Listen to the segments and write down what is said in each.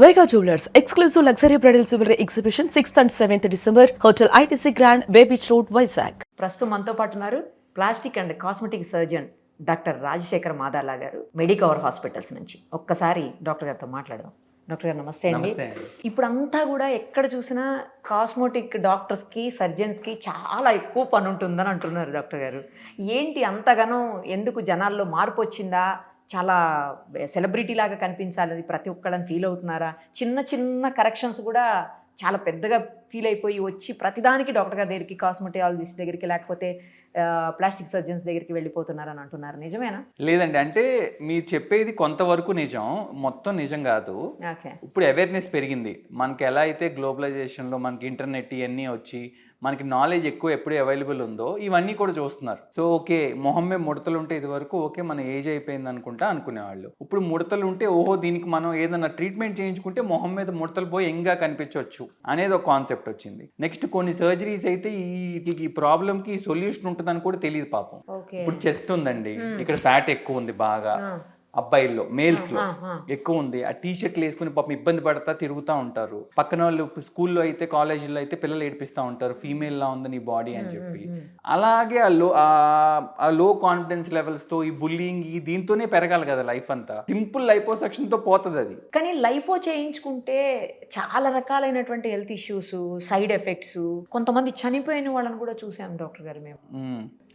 Vega Jewelers, exclusive luxury bridal jewelry exhibition 6th and 7th December, Hotel ITC Grand, Bay Beach Road, Vizag. ప్రస్తుతం మనతో పాటు ఉన్నారు plastic and cosmetic surgeon doctor Rajasekhar Madala garu, Medicover hospitals నుంచి. ఒక్కసారి doctor గారితో మాట్లాడదాం. Doctor గారు నమస్తే అండి. ఇప్పుడు అంతా కూడా ఎక్కడ చూసినా కాస్మెటిక్ డాక్టర్స్కి సర్జన్స్కి చాలా ఎక్కువ పని ఉంటుందని అంటున్నారు డాక్టర్ గారు. ఏంటి అంతగానో, ఎందుకు జనాల్లో మార్పు వచ్చిందా? చాలా సెలబ్రిటీ లాగా కనిపించాలని ప్రతి ఒక్కళ్ళని ఫీల్ అవుతున్నారా? చిన్న చిన్న కరెక్షన్స్ కూడా చాలా పెద్దగా ఫీల్ అయిపోయి వచ్చి ప్రతిదానికి డాక్టర్ గారి దగ్గరికి, కాస్మెటాలజిస్ట్ దగ్గరికి, లేకపోతే ప్లాస్టిక్ సర్జన్స్ దగ్గరికి వెళ్ళిపోతున్నారని అంటున్నారు. నిజమేనా? లేదండి, అంటే మీరు చెప్పేది కొంతవరకు నిజం, మొత్తం నిజం కాదు. ఇప్పుడు అవేర్నెస్ పెరిగింది. మనకి ఎలా అయితే గ్లోబలైజేషన్లో మనకి ఇంటర్నెట్ ఇవన్నీ వచ్చి మనకి నాలెడ్జ్ ఎక్కువ ఎప్పుడు అవైలబుల్ ఉందో ఇవన్నీ కూడా చూస్తున్నారు. సో ఓకే, మొహం మీద ముడతలు ఉంటే ఇది వరకు ఓకే మన ఏజ్ అయిపోయింది అనుకునేవాళ్ళు. ఇప్పుడు ముడతలు ఉంటే ఓహో దీనికి మనం ఏదైనా ట్రీట్మెంట్ చేయించుకుంటే మొహం మీద ముడతలు పోయి యంగ్గా కనిపించవచ్చు అనేది ఒక కాన్సెప్ట్ వచ్చింది. నెక్స్ట్ కొన్ని సర్జరీస్ అయితే ఈ ప్రాబ్లమ్కి సొల్యూషన్ ఉంటుందని కూడా తెలియదు పాపం. ఇప్పుడు చెస్ట్ ఉందండి, ఇక్కడ ఫ్యాట్ ఎక్కువ ఉంది బాగా, అబ్బాయిల్లో మేల్స్లో ఎక్కువ ఉంది. ఆ టీ షర్ట్లు వేసుకుని పాపం ఇబ్బంది పడతా తిరుగుతూ ఉంటారు. పక్కన వాళ్ళు స్కూల్లో అయితే కాలేజీలో అయితే పిల్లలు ఏడిపిస్తూ ఉంటారు, ఫీమేల్ లా ఉంది నీ బాడీ అని చెప్పి. అలాగే ఆ లో కాన్ఫిడెన్స్ లెవెల్స్తో ఈ బుల్లింగ్ దీంతోనే పెరగాలి కదా లైఫ్ అంతా. సింపుల్ లైపోసక్షన్తో పోతుంది అది. కానీ లైపో చేయించుకుంటే చాలా రకాలైనటువంటి హెల్త్ ఇష్యూస్, సైడ్ ఎఫెక్ట్స్, కొంతమంది చనిపోయిన వాళ్ళని కూడా చూసాం డాక్టర్ గారు మేము.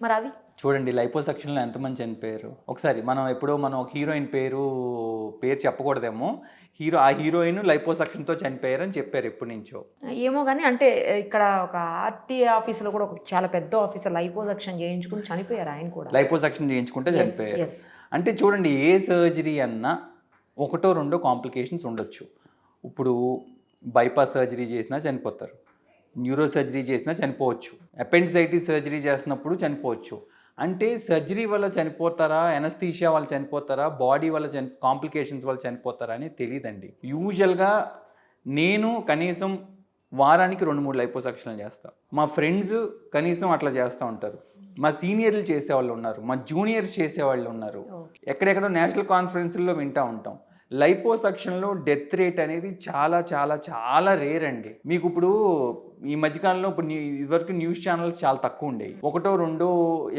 మరి అవి చూడండి, లైపోసక్షన్లో ఎంతమంది చనిపోయారు ఒకసారి. మనం ఒక హీరోయిన్ పేరు చెప్పకూడదేమో, ఆ హీరోయిన్ లైపోసక్షన్తో చనిపోయారని చెప్పారు ఎప్పటి నుంచో. ఏమో కానీ అంటే ఇక్కడ ఒక ఆర్టీఏ ఆఫీసులో కూడా ఒక చాలా పెద్ద ఆఫీసర్ లైపోసక్షన్ చేయించుకుని చనిపోయారు. ఆయన కూడా లైపోసక్షన్ చేయించుకుంటే చనిపోయారు. అంటే చూడండి, ఏ సర్జరీ అన్నా ఒకటో రెండో కాంప్లికేషన్స్ ఉండొచ్చు. ఇప్పుడు బైపాస్ సర్జరీ చేసినా చనిపోతారు, న్యూరో సర్జరీ చేసినా చనిపోవచ్చు, అపెండిసైటిస్ సర్జరీ చేసినప్పుడు చనిపోవచ్చు. అంటే సర్జరీ వల్ల చనిపోతారా, ఎనస్థీషియా వల్ల చనిపోతారా, బాడీ వల్ల కాంప్లికేషన్స్ వల్ల చనిపోతారా అని తెలియదండి. యూజువల్గా నేను కనీసం వారానికి 2-3 లైపోసక్షన్లు చేస్తాను. మా ఫ్రెండ్స్ కనీసం అట్లా చేస్తూ ఉంటారు. మా సీనియర్లు చేసేవాళ్ళు ఉన్నారు, మా జూనియర్స్ చేసేవాళ్ళు ఉన్నారు. ఎక్కడెక్కడో నేషనల్ కాన్ఫరెన్స్లో వింటూ ఉంటాం. లైపోసక్షన్లో డెత్ రేట్ అనేది చాలా చాలా చాలా రేర్ అండి. మీకు ఇప్పుడు ఈ మధ్యకాలంలో ఇప్పుడు ఇదివరకు న్యూస్ ఛానల్స్ చాలా తక్కువ ఉండేవి, ఒకటో రెండో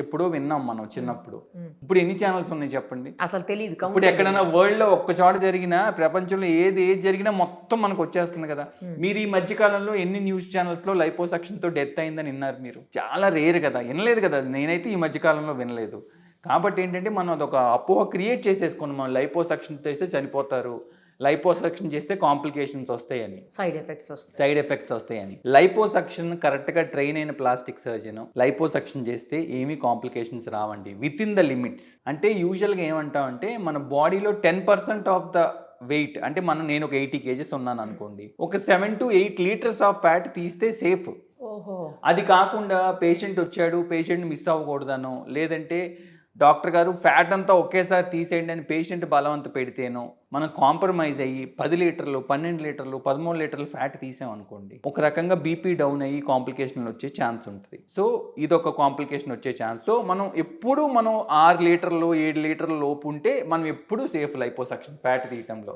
ఎప్పుడో విన్నాం మనం చిన్నప్పుడు. ఇప్పుడు ఎన్ని ఛానల్స్ ఉన్నాయి చెప్పండి? అసలు తెలియదు. ఇప్పుడు ఎక్కడైనా వరల్డ్లో ఒక్క చోట జరిగినా, ప్రపంచంలో ఏది జరిగినా మొత్తం మనకు వచ్చేస్తుంది కదా. మీరు ఈ మధ్యకాలంలో ఎన్ని న్యూస్ ఛానల్స్లో లైపోసక్షన్తో డెత్ అయిందని విన్నారు మీరు? చాలా రేర్ కదా, వినలేదు కదా. నేనైతే ఈ మధ్యకాలంలో వినలేదు. కాబట్టి ఏంటంటే మనం అదొక అపోహ క్రియేట్ చేసేసుకున్నాం, మనం లైపోసక్షన్ చేస్తే చనిపోతారు, లైపోసక్షన్ చేస్తే కాంప్లికేషన్స్ వస్తాయని, సైడ్ ఎఫెక్ట్స్ వస్తాయని. లైపోసక్షన్ కరెక్ట్గా ట్రైన్ అయిన ప్లాస్టిక్ సర్జన్ లైపోసక్షన్ చేస్తే ఏమీ కాంప్లికేషన్స్ రావండి, విత్ ఇన్ ద లిమిట్స్. అంటే యూజువల్గా ఏమంటామంటే మన బాడీలో 10% ఆఫ్ ద వెయిట్, అంటే నేను ఒక 80 kgs ఉన్నాను అనుకోండి, ఒక 7 to 8 liters ఆఫ్ ఫ్యాట్ తీస్తే సేఫ్. అది కాకుండా పేషెంట్ వచ్చాడు, పేషెంట్ మిస్ అవ్వకూడదనో, లేదంటే డాక్టర్ గారు ఫ్యాట్ అంతా ఒకేసారి తీసేయండి అని పేషెంట్ బలవంత పెడితేనో మనం కాంప్రమైజ్ అయ్యి 10 లీటర్లు, 12 లీటర్లు, 13 లీటర్లు ఫ్యాట్ తీసామనుకోండి, ఒక రకంగా బీపీ డౌన్ అయ్యి కాంప్లికేషన్లు వచ్చే ఛాన్స్ ఉంటుంది. సో ఇదొక కాంప్లికేషన్ వచ్చే ఛాన్స్. సో మనం 6 లీటర్లు 7 లీటర్ల లోపు ఉంటే మనం ఎప్పుడు సేఫ్ లైపోసక్షన్ ఫ్యాట్ తీయటంలో.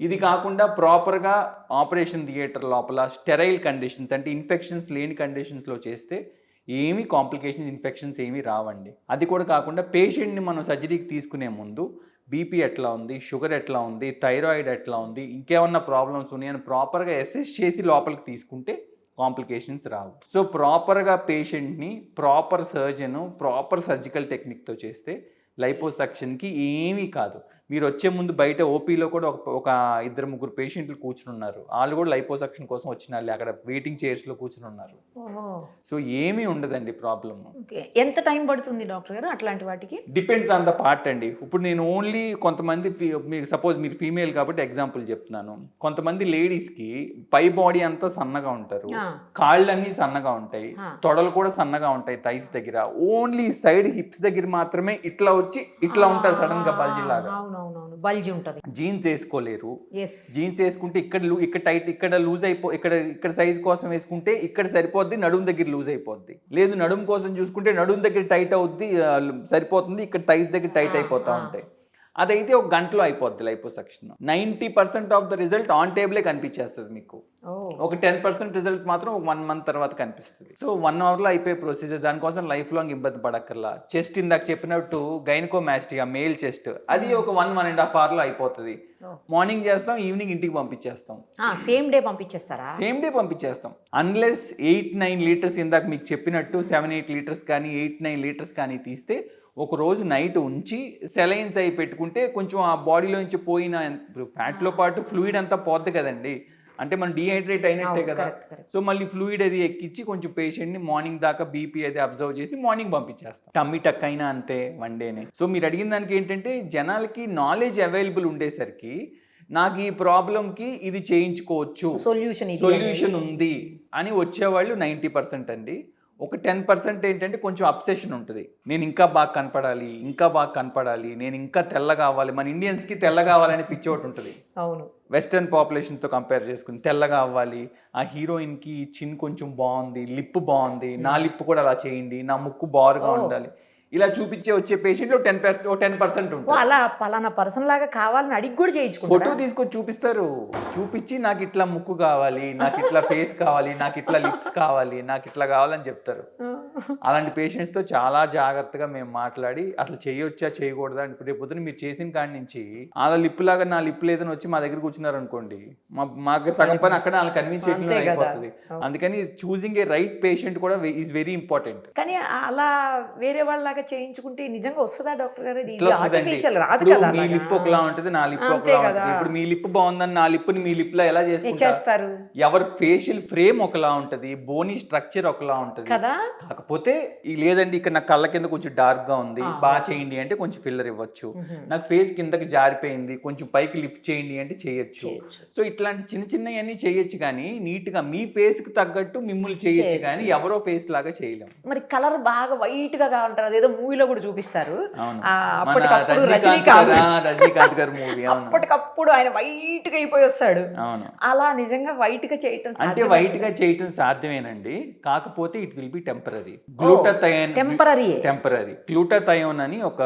ఇది కాకుండా ప్రాపర్గా ఆపరేషన్ థియేటర్ లోపల స్టెరైల్ కండిషన్స్, అంటే ఇన్ఫెక్షన్స్ లేని కండిషన్స్లో చేస్తే ఏమీ కాంప్లికేషన్స్, ఇన్ఫెక్షన్స్ ఏమీ రావండి. అది కూడా కాకుండా పేషెంట్ని మనం సర్జరీకి తీసుకునే ముందు బీపీ ఎట్లా ఉంది, షుగర్ ఎట్లా ఉంది, థైరాయిడ్ ఎట్లా ఉంది, ఇంకేమన్నా ప్రాబ్లమ్స్ ఉన్నాయని ప్రాపర్గా అసెస్ చేసి లోపలికి తీసుకుంటే కాంప్లికేషన్స్ రావు. సో ప్రాపర్గా పేషెంట్ని ప్రాపర్ సర్జను ప్రాపర్ సర్జికల్ టెక్నిక్తో చేస్తే లైపోసక్షన్కి ఏమీ కాదు. మీరు వచ్చే ముందు బయట ఓపీలో కూడా ఒక 2-3 పేషెంట్లు కూర్చుని ఉన్నారు, వాళ్ళు కూడా లైపోసక్షన్ కోసం వచ్చిన వాళ్ళు అక్కడ వెయిటింగ్ చైర్స్లో కూర్చుని ఉన్నారు. సో ఏమీ ఉండదండి ప్రాబ్లమ్. ఎంత టైం పడుతుంది డాక్టర్ గారు అట్లాంటి వాటికి? డిపెండ్స్ ఆన్ ద పార్ట్ అండి. ఇప్పుడు నేను ఓన్లీ కొంతమంది, సపోజ్ మీరు ఫీమేల్ కాబట్టి ఎగ్జాంపుల్ చెప్తున్నాను, కొంతమంది లేడీస్కి పై బాడీ అంతా సన్నగా ఉంటారు, కాళ్ళన్నీ సన్నగా ఉంటాయి, తొడలు కూడా సన్నగా ఉంటాయి థైస్ దగ్గర, ఓన్లీ సైడ్ హిప్స్ దగ్గర మాత్రమే ఇట్లా వచ్చి ఇట్లా ఉంటారు సడన్ గా బల్జీ లాగా. బల్జీ ఉంటుంది. జీన్స్ వేసుకోలేరు, జీన్స్ వేసుకుంటే ఇక్కడ టైట్, ఇక్కడ లూజ్ ఇక్కడ సైజ్ కోసం వేసుకుంటే ఇక్కడ సరిపోద్ది, నడుము దగ్గర లూజ్ అయిపోద్ది. లేదు నడుము కోసం చూసుకుంటే నడుము దగ్గర టైట్ అవుద్ది, సరిపోతుంది, ఇక్కడ థైస్ దగ్గర టైట్ అయిపోతూ ఉంటాయి. అదైతే ఒక గంటలో అయిపోద్ది liposuction. 90% of the result on టేబులే కనిపించేస్తుంది మీకు. ఒక 10% రిజల్ట్ మాత్రం ఒక 1 month తర్వాత కనిపిస్తుంది. సో 1 hourలో అయిపోయే ప్రొసీజర్. దానికోసం లైఫ్ లాంగ్ ఇబ్బంది పడక్కర్లా. చెస్ట్ ఇందాక చెప్పినట్టు గైనకోమాస్టియా మేల్ చెస్ట్ అది ఒక 1.5 hourలో అయిపోతుంది. మార్నింగ్ చేస్తాం, ఈవినింగ్ ఇంటికి పంపించేస్తాం. సేమ్ డే పంపించేస్తారా? సేమ్ డే పంపించేస్తాం. అన్లెస్ 8-9 లీటర్స్ ఇందాక మీకు చెప్పినట్టు 7-8 లీటర్స్ కానీ 8-9 లీటర్స్ కానీ తీస్తే ఒక రోజు నైట్ ఉంచి సెలైన్స్ అయి పెట్టుకుంటే కొంచెం ఆ బాడీలో నుంచి పోయిన ఫ్యాట్లో పాటు ఫ్లూయిడ్ అంతా పోద్ది కదండి. అంటే మనం డీహైడ్రేట్ అయినట్టే కదా. సో మళ్ళీ ఫ్లూయిడ్ అది ఎక్కించి కొంచెం పేషెంట్ని మార్నింగ్ దాకా బీపీ అది అబ్జర్వ్ చేసి మార్నింగ్ పంపించేస్తాం. టమ్మీ టక్ అయినా అంతే, 1 డేనే. సో మీరు అడిగిన దానికి ఏంటంటే జనాలకి నాలెడ్జ్ అవైలబుల్ ఉండేసరికి నాకు ఈ ప్రాబ్లంకి ఇది చేయించుకోవచ్చు, సొల్యూషన్ ఉంది అని వచ్చేవాళ్ళు 90% అండి. ఒక 10% ఏంటంటే కొంచెం అబ్సెషన్ ఉంటుంది. నేను ఇంకా బాగా కనపడాలి, నేను ఇంకా తెల్ల కావాలి. మన ఇండియన్స్కి తెల్ల కావాలని పిచ్చి ఒకటి ఉంటుంది. అవును, వెస్టర్న్ పాపులేషన్తో కంపేర్ చేసుకుని తెల్లగా అవ్వాలి. ఆ హీరోయిన్కి చిన్ కొంచెం బాగుంది, లిప్ బాగుంది, నా లిప్ కూడా అలా చేయండి, నా ముక్కు బారుగా ఉండాలి, ఇలా వచ్చే పేషెంట్లు 10% ఉంటుంది. అలా పలానా పర్సన్ లాగా కావాలని అడిగి కూడా చేయించుకో. ఫోటో తీసుకొని చూపిస్తారు. చూపించి నాకు ఇట్లా ముక్కు కావాలి, నాకు ఇట్లా ఫేస్ కావాలి, నాకు ఇట్లా లిప్స్ కావాలి, నాకు ఇట్లా కావాలని చెప్తారు. అలాంటి పేషెంట్స్తో చాలా జాగ్రత్తగా మేము మాట్లాడి అసలు చేయొచ్చా చేయకూడదా అని. రేపు పొద్దున మీరు చేసిన కాడి నుంచి వాళ్ళ లిప్ లాగా నా లిప్ లేదని వచ్చి మా దగ్గర కూర్చున్నారు అనుకోండి, మాకు సగం పని అక్కడ వాళ్ళకి కన్విన్స్ చేయడం అయిపోతుంది. అందుకని చూసింగ్ ఏ రైట్ పేషెంట్ కూడా ఈజ్ వెరీ ఇంపార్టెంట్. కానీ అలా వేరే వాళ్ళ చేయించుకుంటే నిజంగా వస్తుందా డాక్టర్ గారు? మీ లిప్ ఒకలా ఉంటుంది, నా లిప్ ఒకలా ఉంటుంది. ఇప్పుడు మీ లిప్ బాగుందని నా లిప్ ని మీ లిప్ లా ఎలా చేస్తారు? ఎవరి ఫేషియల్ ఫ్రేమ్ ఒకలా ఉంటది, బోనీ స్ట్రక్చర్ ఒకలా ఉంటది కదా. కాకపోతే లేదండి ఇక్కడ నా కళ్ళ కింద కొంచెం డార్క్ గా ఉంది, బాగా చేయండి అంటే కొంచెం ఫిల్లర్ ఇవ్వచ్చు. నాకు ఫేస్ కిందకి జారిపోయింది, కొంచెం పైకి లిఫ్ట్ చేయండి అంటే చేయొచ్చు. సో ఇట్లాంటి చిన్నవన్నీ చేయొచ్చు, కానీ నీట్ గా మీ ఫేస్ కి తగ్గట్టు మిమ్మల్ని చేయొచ్చు, కానీ ఎవరో ఫేస్ లాగా చేయలేము. మరి కలర్ బాగా వైట్ గా కావాలంటారు, అదేదో మూవీలో కూడా చూపిస్తారు. రజనీకాంత్ గారి మూవీ, అప్పటికప్పుడు ఆయన వైట్ గా అయిపోయి వస్తాడు. అలా నిజంగా వైట్ గా చేయటం అంటే వైట్ గా చేయటం సాధ్యమేనండి, కాకపోతే it will be temporary. Glutathione అని ఒక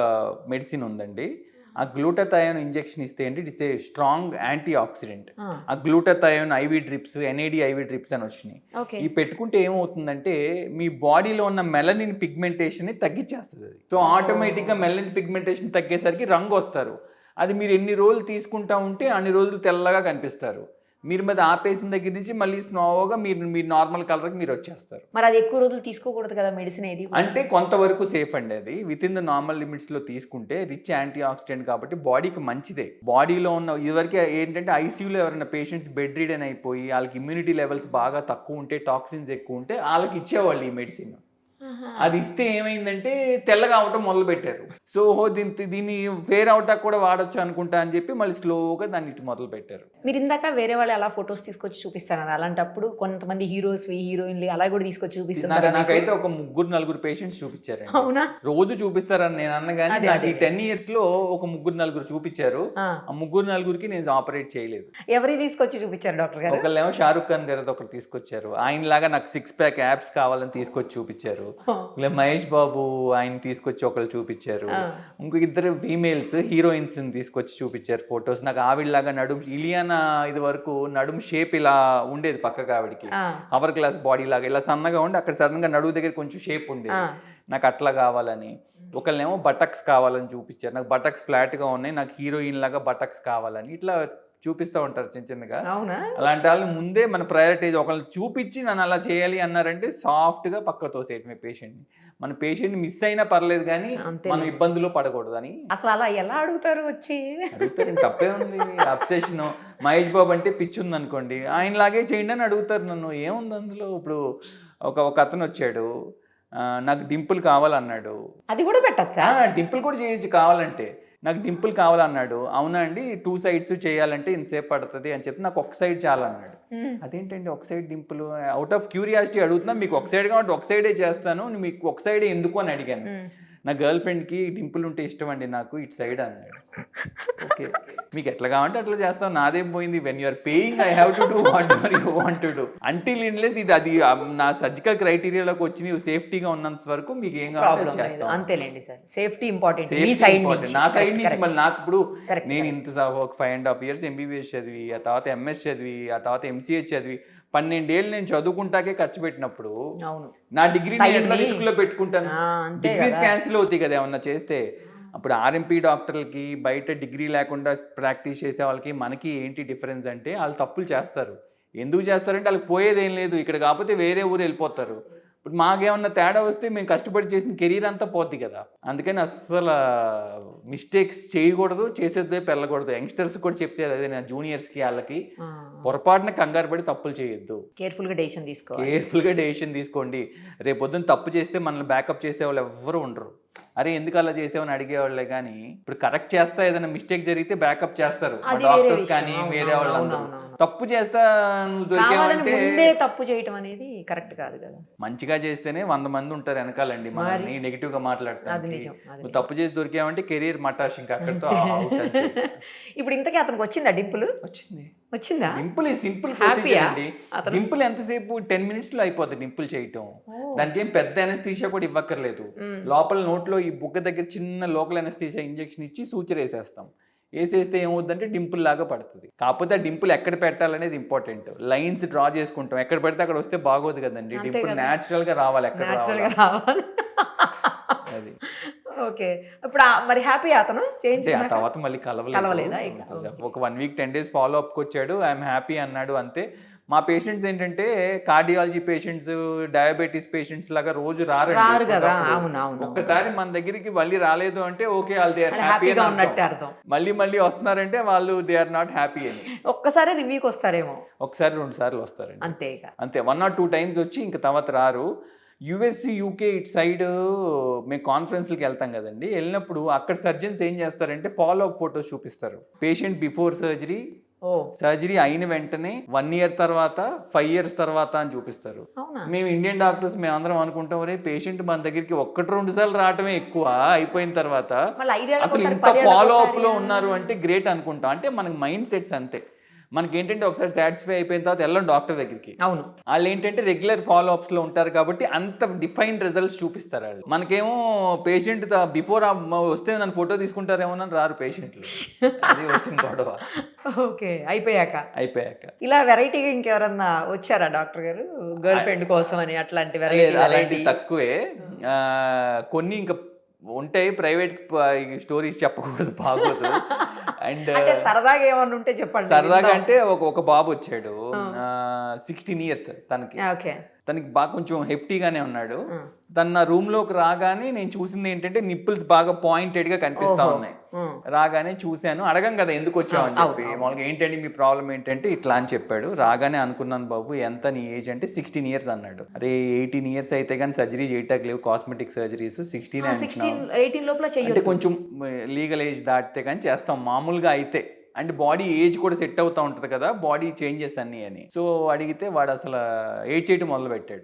మెడిసిన్ ఉందండి. ఆ గ్లూటాథయోన్ ఇంజెక్షన్ ఇస్తే ఏంటి, it's a strong antioxidant. ఆ glutathione IV drips, NAD IV drips అని వచ్చినాయి. ఈ పెట్టుకుంటే ఏమవుతుందంటే మీ బాడీలో ఉన్న మెలనిన్ పిగ్మెంటేషన్ ని తగ్గించేస్తుంది అది. సో ఆటోమేటిక్గా మెలనిన్ పిగ్మెంటేషన్ తగ్గేసరికి రంగు వస్తారు. అది మీరు ఎన్ని రోజులు తీసుకుంటా ఉంటే అన్ని రోజులు తెల్లగా కనిపిస్తారు. మీరు మీద ఆపేసిన దగ్గర నుంచి మళ్ళీ స్లోగా మీరు నార్మల్ కలర్కి మీరు వచ్చేస్తారు. మరి అది ఎక్కువ రోజులు తీసుకోకూడదు కదా మెడిసిన్ ఏది? అంటే కొంతవరకు సేఫ్ అండి. అది విత్ ఇన్ ద నార్మల్ లిమిట్స్లో తీసుకుంటే రిచ్ యాంటీ ఆక్సిడెంట్ కాబట్టి బాడీకి మంచిదే. బాడీలో ఉన్న ఇదివరకు ఏంటంటే ఐసీయూలో ఎవరైనా పేషెంట్స్ బెడ్ రీడన్ అయిపోయి వాళ్ళకి ఇమ్యూనిటీ లెవెల్స్ బాగా తక్కువ ఉంటే, టాక్సిన్స్ ఎక్కువ ఉంటే వాళ్ళకి ఇచ్చేవాళ్ళు ఈ మెడిసిన్. అది ఇస్తే ఏమైందంటే తెల్లగా అవటం మొదలు పెట్టారు. సో దీన్ని ఫేర్ అవుటాక్ కూడా వాడచ్చు అనుకుంటా అని చెప్పి మళ్ళీ స్లోగా దాన్ని ఇటు మొదలు పెట్టారు. మీరు ఇందాక వేరే వాళ్ళు అలా ఫొటోస్ తీసుకొచ్చి చూపిస్తారు, అలాంటప్పుడు కొంతమంది హీరోస్ హీరోయిన్లు అలా కూడా తీసుకొచ్చి చూపిస్తారు. నాకైతే ఒక 3-4 పేషెంట్స్ చూపించారు. అవునా? రోజు చూపిస్తారని నేను అన్నగానే నాకు ఈ 10 years లో ఒక 3-4 చూపించారు. ఆ 3-4కి నేను ఆపరేట్ చేయలేదు. ఎవరి తీసుకొచ్చి చూపించారు డాక్టర్ గారు? ఒకళ్ళేమో షారుఖ్ ఖాన్ గారు ఒకటి తీసుకొచ్చారు, ఆయనలాగా నాకు 6 pack యాప్స్ కావాలని తీసుకొచ్చి చూపించారు. మహేష్ బాబు ఆయన తీసుకొచ్చి ఒకళ్ళు చూపించారు. ఇంకో 2 ఫీమేల్స్ హీరోయిన్స్ తీసుకొచ్చి చూపించారు ఫొటోస్. నాకు ఆవిడలాగా నడుము, ఇలియానా ఇది వరకు నడుము షేప్ ఇలా ఉండేది పక్కకు, ఆవిడకి అవర్ గ్లాస్ బాడీ లాగా ఇలా సన్నగా ఉండి అక్కడ సడన్ గా నడుము దగ్గర కొంచెం షేప్ ఉండేది. నాకు అట్లా కావాలని. ఒకళ్ళేమో బటక్స్ కావాలని చూపించారు, నాకు బటక్స్ ఫ్లాట్ గా ఉన్నాయి, నాకు హీరోయిన్ లాగా బటక్స్ కావాలని. ఇట్లా చూపిస్తూ ఉంటారు చిన్నగా. అలాంటి వాళ్ళు ముందే మన ప్రయారిటైజ్ ఒకళ్ళు చూపించి నన్ను అలా చేయాలి అన్నారంటే సాఫ్ట్గా పక్క తోసేయటమే పేషెంట్ని. మన పేషెంట్ మిస్ అయినా పర్లేదు కానీ మనం ఇబ్బందులో పడకూడదు అని. అసలు అలా ఎలా అడుగుతారు? వచ్చి అడుగుతారు, తప్పే ఉంది. అబ్సెషన్. మహేష్ బాబు అంటే పిచ్చి ఉంది అనుకోండి, ఆయనలాగే చేయండి అని అడుగుతారు నన్ను. ఏముంది అందులో? ఇప్పుడు ఒక అతను వచ్చాడు, నాకు డింపుల్ కావాలన్నాడు. అది కూడా పెట్టచ్చా? డింపుల్ కూడా చేయొచ్చు కావాలంటే. నాకు డింపుల్ కావాలన్నాడు. అవునా అండి, 2 sides చేయాలంటే ఇంతసేపు పడుతుంది అని చెప్పి నాకు ఒక సైడ్ చాలన్నాడు. అదేంటండి ఒక side Dimple? Out of curiosity అడుగుతున్నా. మీకు ఒక సైడ్ కాబట్టి ఒక సైడే చేస్తాను, మీకు ఒక సైడే ఎందుకు అని అడిగాను. నా గర్ల్ ఫ్రెండ్కి డింపుల్ ఉంటే ఇష్టం అండి నాకు, ఇటు సైడ్ అన్నాడు. ఓకే మీకు ఎట్లా కావాలంటే అట్లా చేస్తాం, నాదేం పోయింది. When you're paying I have to do whatever you want to do. Until unless ఇది అది నా సర్జికల్ క్రైటీరియాలోకి వచ్చి నువ్వు సేఫ్టీగా ఉన్నంత వరకు మీకు ఏం కావాలో చేస్తాం. అంతేలేండి సార్, సేఫ్టీ ఇంపార్టెంట్. నా సైడ్ నుంచి మళ్ళీ నాకు ఇప్పుడు నేను ఇంత ఒక 5.5 years ఎంబీబీఎస్ చదివి, ఆ తర్వాత ఎంఎస్ చదివి, ఆ తర్వాత ఎంసీఏ చదివి 12 ఏళ్ళు నేను చదువుకుంటాకే ఖర్చు పెట్టినప్పుడు నా డిగ్రీ ఎట్లా రిస్క్ లో పెట్టుకుంటాను? డిగ్రీస్ క్యాన్సిల్ అవుతాయి కదా ఏమన్నా చేస్తే. అప్పుడు ఆర్ఎంపీ డాక్టర్లకి బయట డిగ్రీ లేకుండా ప్రాక్టీస్ చేసే వాళ్ళకి మనకి ఏంటి డిఫరెన్స్ అంటే, వాళ్ళు తప్పులు చేస్తారు. ఎందుకు చేస్తారంటే వాళ్ళకి పోయేది ఏం లేదు, ఇక్కడ కాకపోతే వేరే ఊరు వెళ్ళిపోతారు. ఇప్పుడు మాకేమన్నా తేడా వస్తే మేము కష్టపడి చేసిన కెరీర్ అంతా పోద్ది కదా. అందుకని అస్సలు మిస్టేక్స్ చేయకూడదు, చేసేదే పెళ్ళకూడదు. యంగ్స్టర్స్ కూడా చెప్తే అదే, నా జూనియర్స్కి వాళ్ళకి పొరపాటున కంగారు పడి తప్పులు చేయొద్దు, కేర్ఫుల్గా డెసిషన్ తీసుకోండి. రేపొద్దున తప్పు చేస్తే మనల్ని బ్యాకప్ చేసే వాళ్ళు ఎవ్వరు ఉండరు. అరే ఎందుకు అలా చేసావని అడిగేవాళ్ళే కానీ, ఇప్పుడు కరెక్ట్ చేస్తా ఏదైనా మిస్టేక్ జరిగితే బ్యాకప్ చేస్తారు డాక్టర్స్ కానీ వేరే వాళ్ళందరూ. తప్పు చేస్తా నువ్వు దొరికావంటే తప్పు చేయటం అనేది కరెక్ట్ కాదు కదా. మంచిగా చేస్తేనే 100 మంది ఉంటారు వెనకాలండి మనల్ని నెగిటివ్ గా మాట్లాడతారు. నువ్వు తప్పు చేసి దొరికావంటే కెరీర్ మటాష్, ఇంకా అక్కడితో అవుట్. ఇప్పుడు ఇంతకీ అతనికి వచ్చిందా డింపుల్? వచ్చిందా డింపుల్? సింపుల్ ప్రొసీజర్ అండి. డింపుల్ ఎంతసేపు 10 minutes లో అయిపోద్ది డింపుల్ చేయటం. దానికి ఏం పెద్ద అనస్థీషియా కూడా ఇవ్వక్కర్లేదు. లోపల నోట్లో ఈ బుగ్గ దగ్గర చిన్న లోకల్ అనస్థీషియా ఇంజెక్షన్ ఇచ్చి సూచన వేసేస్తాం. వేసేస్తే ఏమవుద్దంటే డింపుల్ లాగా పడుతుంది. కాకపోతే ఆ డింపుల్ ఎక్కడ పెట్టాలనేది ఇంపార్టెంట్. లైన్స్ డ్రా చేసుకుంటాం, ఎక్కడ పెడితే అక్కడ వస్తే బాగోదు కదండి. డింపుల్ న్యాచురల్ గా రావాలి, ఎక్కడ రావాలి అది. ఓకే, ఇప్పుడు మరి హ్యాపీ అతను ఆ తర్వాత మళ్ళీ కలవలేదా? ఒక 1 week 10 days ఫాలో అప్కి వచ్చాడు, ఐఎమ్ హ్యాపీ అన్నాడు అంతే. మా పేషెంట్స్ ఏంటంటే కార్డియాలజీ పేషెంట్స్, డయాబెటీస్ పేషెంట్స్ లాగా రోజు రారు కదా. ఒక్కసారి మన దగ్గరికి మళ్ళీ రాలేదు అంటే ఓకే వాళ్ళు దే ఆర్ హ్యాపీ అన్నట్టు అర్థం. మళ్ళీ వస్తున్నారంటే వాళ్ళు దే ఆర్ నాట్ హ్యాపీ అని. ఒక్కసారి రివ్యూకి వస్తారేమో, ఒకసారి 2 సార్లు వస్తారండి అంతే. 1 or 2 times వచ్చి ఇంకా తర్వాత రారు. యుఎస్సి యూకే ఇటు సైడ్ మేము కాన్ఫరెన్స్కి వెళ్తాం కదండి, వెళ్ళినప్పుడు అక్కడ సర్జన్స్ ఏం చేస్తారంటే ఫాలో అప్ ఫొటోస్ చూపిస్తారు. పేషెంట్ బిఫోర్ సర్జరీ అయిన వెంటనే 1 year తర్వాత 5 years తర్వాత అని చూపిస్తారు. మేము ఇండియన్ డాక్టర్స్ మేము అందరం అనుకుంటాం, రే పేషెంట్ మన దగ్గరికి 1-2 సార్లు రావటమే ఎక్కువ, అయిపోయిన తర్వాత అసలు ఇంత ఫాలో అప్ లో ఉన్నారు అంటే గ్రేట్ అనుకుంటాం. అంటే మనకి మైండ్ సెట్స్ అంతే. మనకి ఏంటంటే ఒకసారి సాటిస్ఫై అయిపోయిన తర్వాత వెళ్ళడం డాక్టర్ దగ్గరికి. వాళ్ళు ఏంటంటే రెగ్యులర్ ఫాలో అప్స్ లో ఉంటారు కాబట్టి అంత డిఫైన్డ్ రిజల్ట్స్ చూపిస్తారు వాళ్ళు. మనకేమో పేషెంట్ బిఫోర్ వస్తే నన్ను ఫోటో తీసుకుంటారేమో అని రారు పేషెంట్లు. అది వచ్చిన గొడవ. ఓకే, అయిపోయాక ఇలా వెరైటీగా ఇంకెవరన్నా వచ్చారా డాక్టర్ గారు గర్ల్ ఫ్రెండ్ కోసం అని? అలాంటి తక్కువే. కొన్ని ఇంకా ఉంటాయి, ప్రైవేట్ స్టోరీస్ చెప్పకూడదు, బాగోదు. అండ్ సరదాగా ఏమన్నా ఉంటే చెప్పండి. సరదాగా అంటే ఒక బాబు వచ్చాడు, 16 years తనకి బాగా కొంచెం హెఫ్టీగానే ఉన్నాడు. తన నా రూమ్ లోకి రాగానే నేను చూసింది ఏంటంటే నిప్పుల్స్ బాగా పాయింటెడ్ గా కనిపిస్తా ఉన్నాయి. రాగానే చూశాను, అడగం కదా ఎందుకు వచ్చావని చెప్పి. మామూలుగా ఏంటంటే మీ ప్రాబ్లం ఏంటంటే ఇట్లా అని చెప్పాడు. రాగానే అనుకున్నాను, బాబు ఎంత నీ ఏజ్ అంటే 16 years అన్నాడు. అరే 18 years అయితే కానీ సర్జరీ చేయటానికి లేవు, కాస్మెటిక్ సర్జరీస్. 18 లోపల అంటే కొంచెం లీగల్ ఏజ్ దాటితే కానీ చేస్తాం మామూలుగా అయితే. అంటే బాడీ ఏజ్ కూడా సెట్ అవుతా ఉంటుంది కదా, బాడీ చేంజెస్ అన్ని అని. సో అడిగితే వాడు అసలు ఏడ్చేయటం మొదలు పెట్టాడు.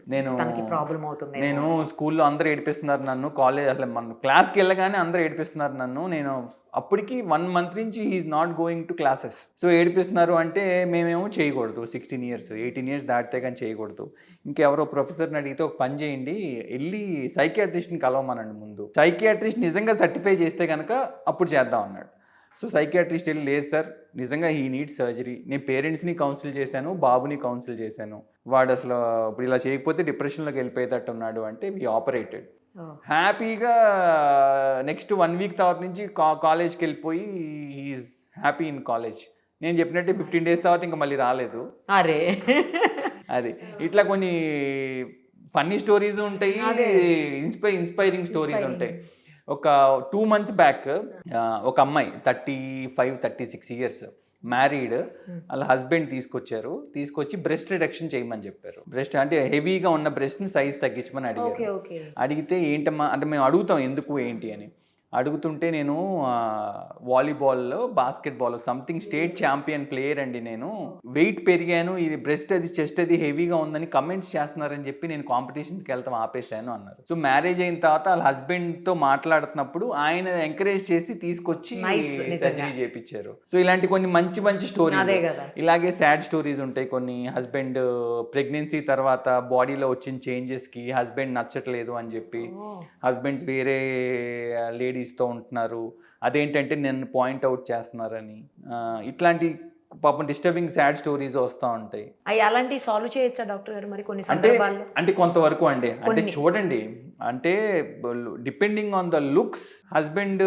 నేను స్కూల్లో అందరూ ఏడిపిస్తున్నారు నన్ను, కాలేజ్ అసలు మన క్లాస్కి వెళ్ళగానే అందరూ ఏడిపిస్తున్నారు నన్ను. నేను అప్పటికి 1 month నుంచి he's not going to classes. So ఏడిపిస్తున్నారు అంటే మేమేమో చేయకూడదు. 16 years 18 years దాటితే కానీ చేయకూడదు. ఇంకెవరో ప్రొఫెసర్ని అడిగితే ఒక పని చేయండి, వెళ్ళి సైకియాట్రిస్ట్ని కలవమనండి ముందు. సైకియాట్రిస్ట్ నిజంగా సర్టిఫై చేస్తే కనుక అప్పుడు చేద్దాం అన్నాడు. సో సైకియాట్రిస్ట్ వెళ్ళి, లేదు సార్ నిజంగా హీ నీడ్స్ సర్జరీ. నేను పేరెంట్స్ని కౌన్సిల్ చేశాను, బాబుని కౌన్సిల్ చేశాను, వాడు అసలు ఇప్పుడు ఇలా చేయకపోతే డిప్రెషన్లోకి వెళ్ళిపోయేటట్టు ఉన్నాడు అంటే వి ఆపరేటెడ్. హ్యాపీగా నెక్స్ట్ 1 week తర్వాత నుంచి కాలేజ్కి వెళ్ళిపోయి హీఈస్ హ్యాపీ ఇన్ కాలేజ్. నేను చెప్పినట్టే 15 days తర్వాత ఇంకా మళ్ళీ రాలేదు. అరే అది ఇట్లా కొన్ని ఫన్నీ స్టోరీస్ ఉంటాయి, ఇన్స్పైరింగ్ స్టోరీస్ ఉంటాయి. ఒక 2 months బ్యాక్ ఒక అమ్మాయి 35-36 years మ్యారీడ్, వాళ్ళ హస్బెండ్ తీసుకొచ్చి బ్రెస్ట్ రిడక్షన్ చేయమని చెప్పారు. బ్రెస్ట్ అంటే హెవీగా ఉన్న బ్రెస్ట్ని సైజ్ తగ్గించమని అడిగారు. అడిగితే ఏంటమ్మా అంటే మేము అడుగుతాం ఎందుకు ఏంటి అని. అడుగుతుంటే నేను వాలీబాల్లో basketball something state champion player అండి, నేను వెయిట్ పెరిగాను, ఇది బ్రెస్ట్ అది చెస్ట్ అది హెవీగా ఉందని కమెంట్స్ చేస్తున్నారని చెప్పి నేను కాంపిటీషన్స్కి వెళ్తాం ఆపేసాను అన్నారు. సో మ్యారేజ్ అయిన తర్వాత వాళ్ళ హస్బెండ్తో మాట్లాడుతున్నప్పుడు ఆయన ఎంకరేజ్ చేసి తీసుకొచ్చి సర్జరీ చేయించారు. సో ఇలాంటి కొన్ని మంచి మంచి స్టోరీస్, ఇలాగే సాడ్ స్టోరీస్ ఉంటాయి కొన్ని. హస్బెండ్ ప్రెగ్నెన్సీ తర్వాత బాడీలో వచ్చిన చేంజెస్కి హస్బెండ్ నచ్చట్లేదు అని చెప్పి హస్బెండ్స్ వేరే లేడీస్తో ఉంటున్నారు, అదేంటంటే నన్ను పాయింట్అవుట్ చేస్తున్నారని, ఇట్లాంటి పాపం డిస్టర్బింగ్ సాడ్ స్టోరీస్ వస్తూ ఉంటాయి. అవి అలాంటివి సాల్వ్ చేయొచ్చా డాక్టర్ గారు మరి కొన్ని సందర్భాల్లో? అంటే కొంతవరకు అండి, అంటే చూడండి, అంటే depending on the looks husband